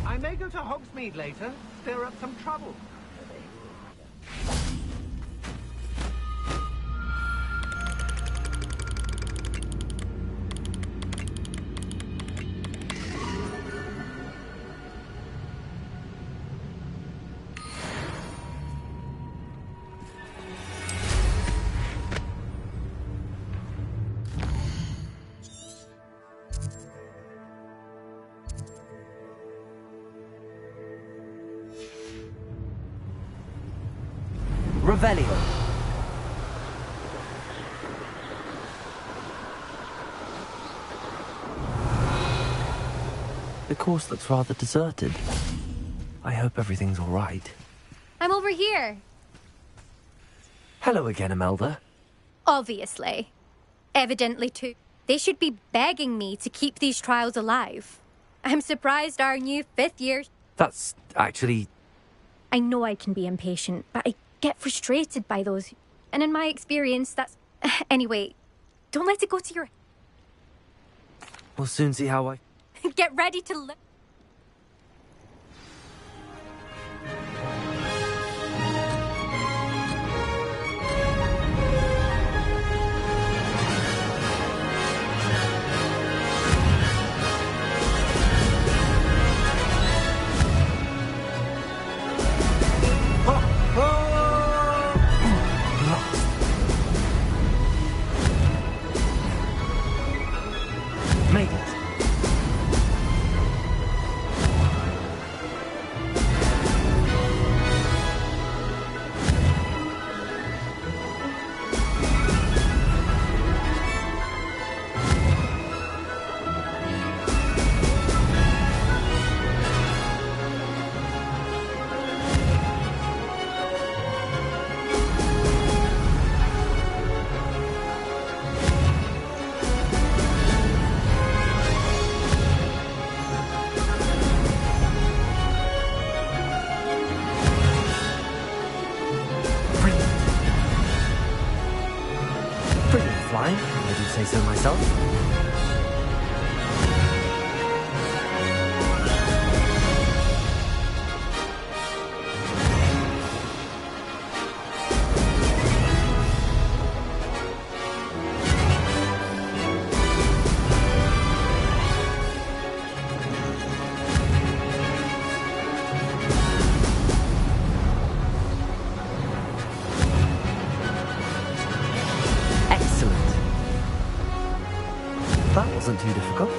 I may go to Hogsmeade later, stir up some trouble. Revelio. The course looks rather deserted. I hope everything's all right. I'm over here. Hello again, Imelda. Obviously. Evidently, too. They should be begging me to keep these trials alive. I'm surprised our new 5th year... That's actually... I know I can be impatient, but I get frustrated by those. And in my experience, that's... Anyway, don't let it go to your... We'll soon see how I... Get ready to live. Made it. Flying, I do say so myself. That wasn't too difficult.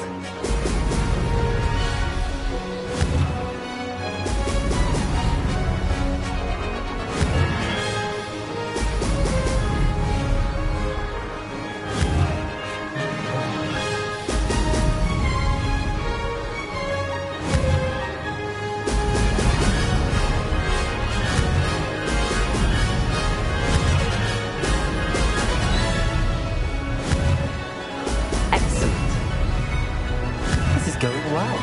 Going well.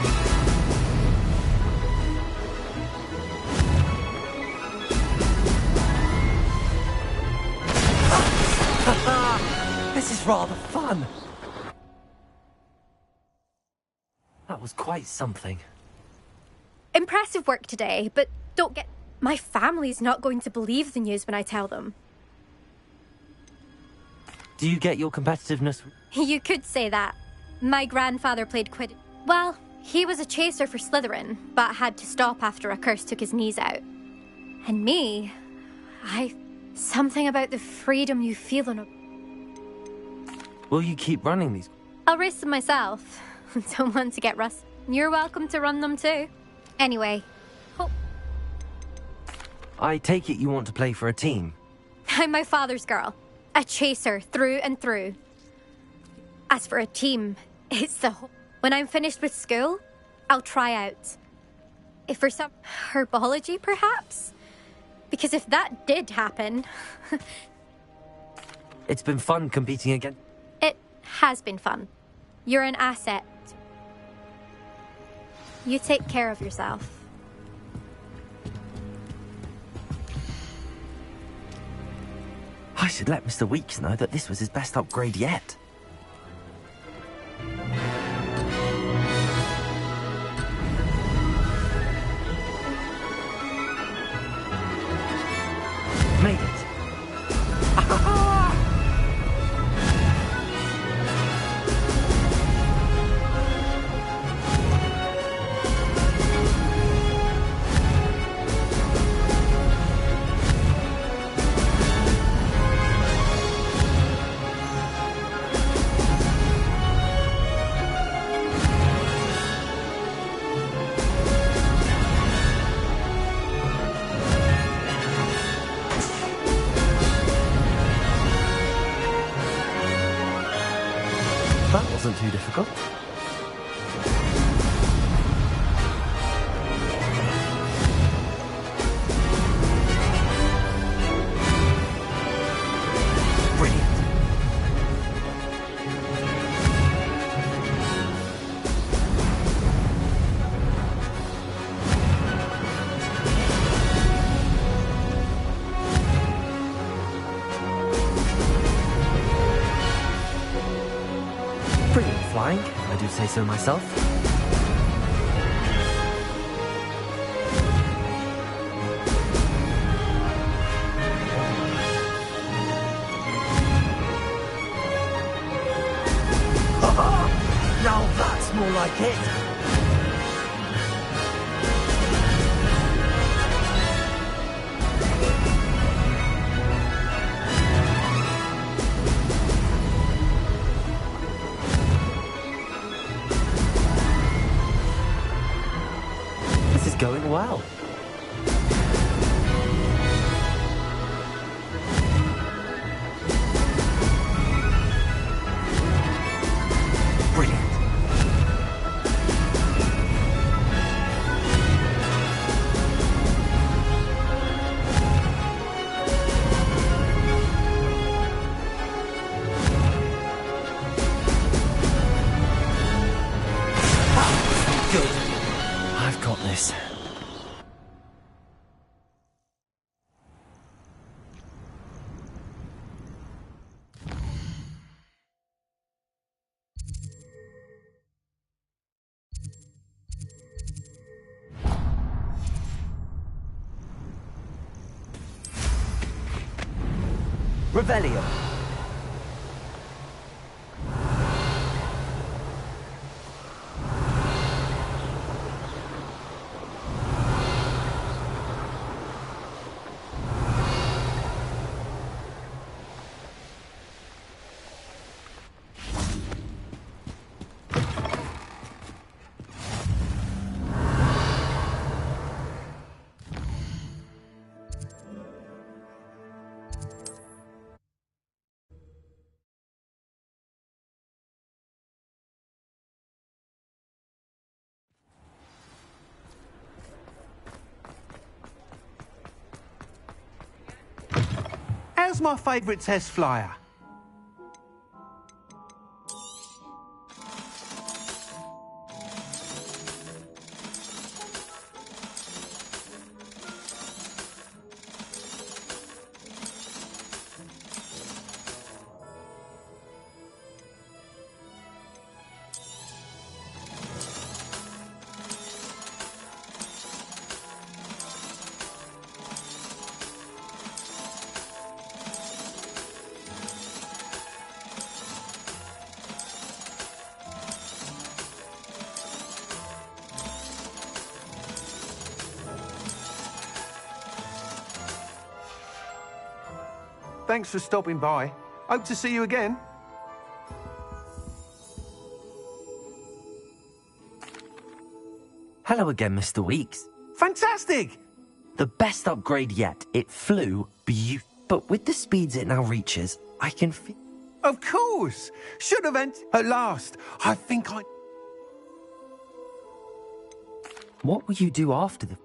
This is rather fun. That was quite something. Impressive work today, but don't get... My family's not going to believe the news when I tell them. Do you get your competitiveness? You could say that. My grandfather played Quidditch. Well, he was a chaser for Slytherin, but had to stop after a curse took his knees out. And me, something about the freedom you feel in a... Will you keep running these? I'll race them myself. Don't want to get rusty. You're welcome to run them too. Anyway. I take it you want to play for a team? I'm my father's girl. A chaser through and through. As for a team, it's the whole... When I'm finished with school, I'll try out. If for some herbology, perhaps? Because if that did happen... It's been fun competing again. It has been fun. You're an asset. You take care of yourself. I should let Mr. Weeks know that this was his best upgrade yet. Made it. That wasn't too difficult. I do say so myself. Now that's more like it. Going well. Brilliant. Good. I've got this. Revelio. How's my favourite test flyer? Thanks for stopping by. Hope to see you again. Hello again, Mr. Weeks. Fantastic! The best upgrade yet. It flew beautiful. But with the speeds it now reaches, I can feel... Of course! Should have at last. I think I... What will you do after the...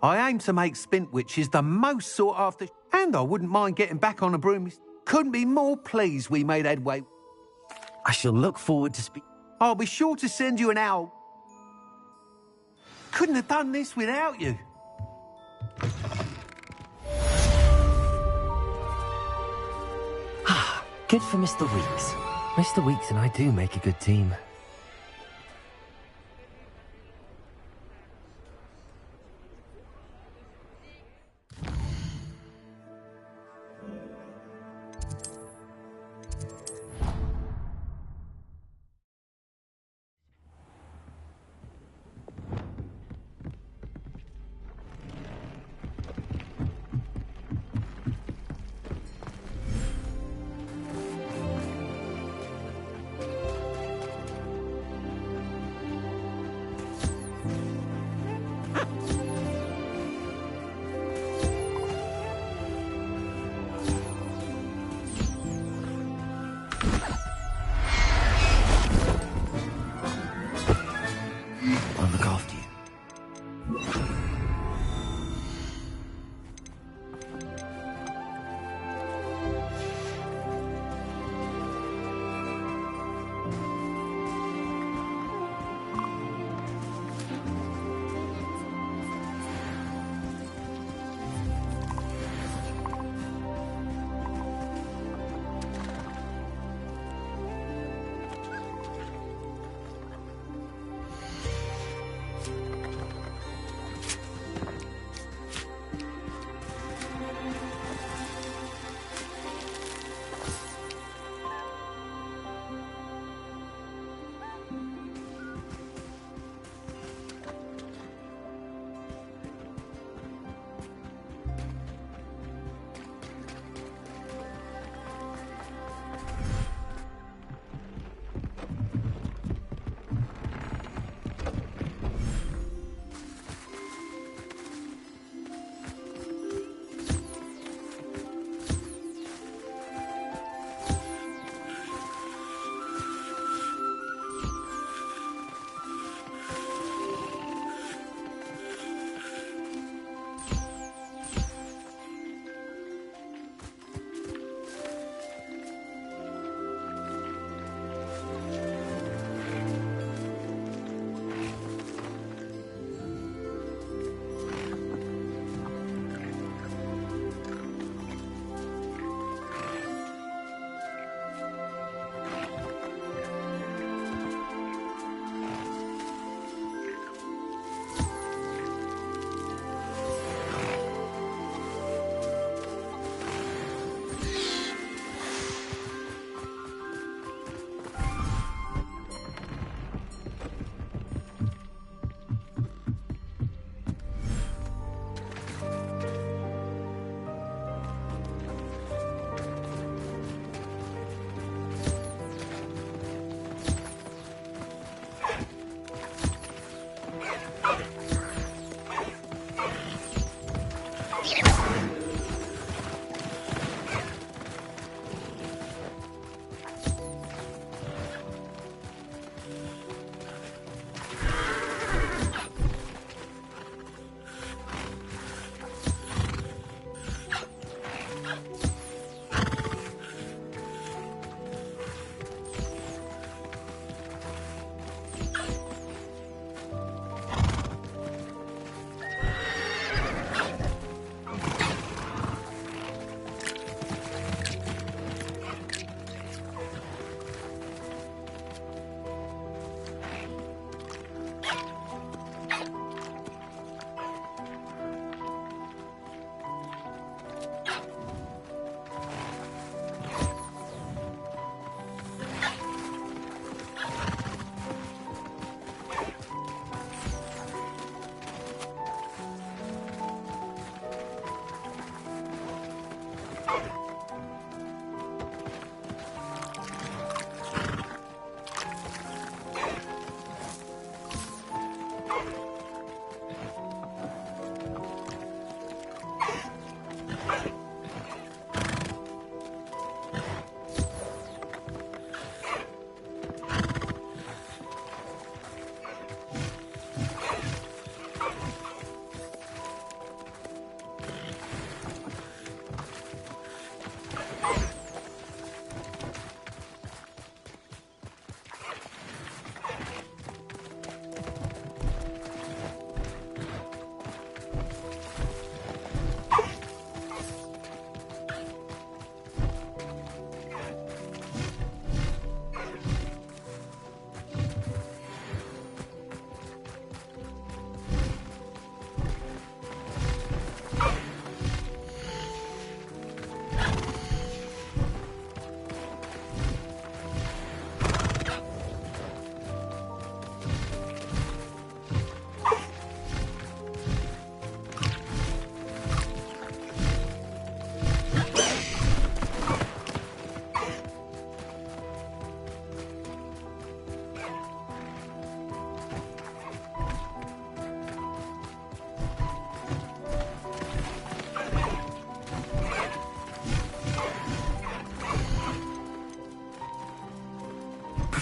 I aim to make Spintwitches the most sought after... And I wouldn't mind getting back on a broom. Couldn't be more pleased we made headway. I shall look forward to speak... I'll be sure to send you an owl. Couldn't have done this without you. Ah, good for Mr. Weeks. Mr. Weeks and I do make a good team.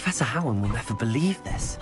Professor Howard will never believe this.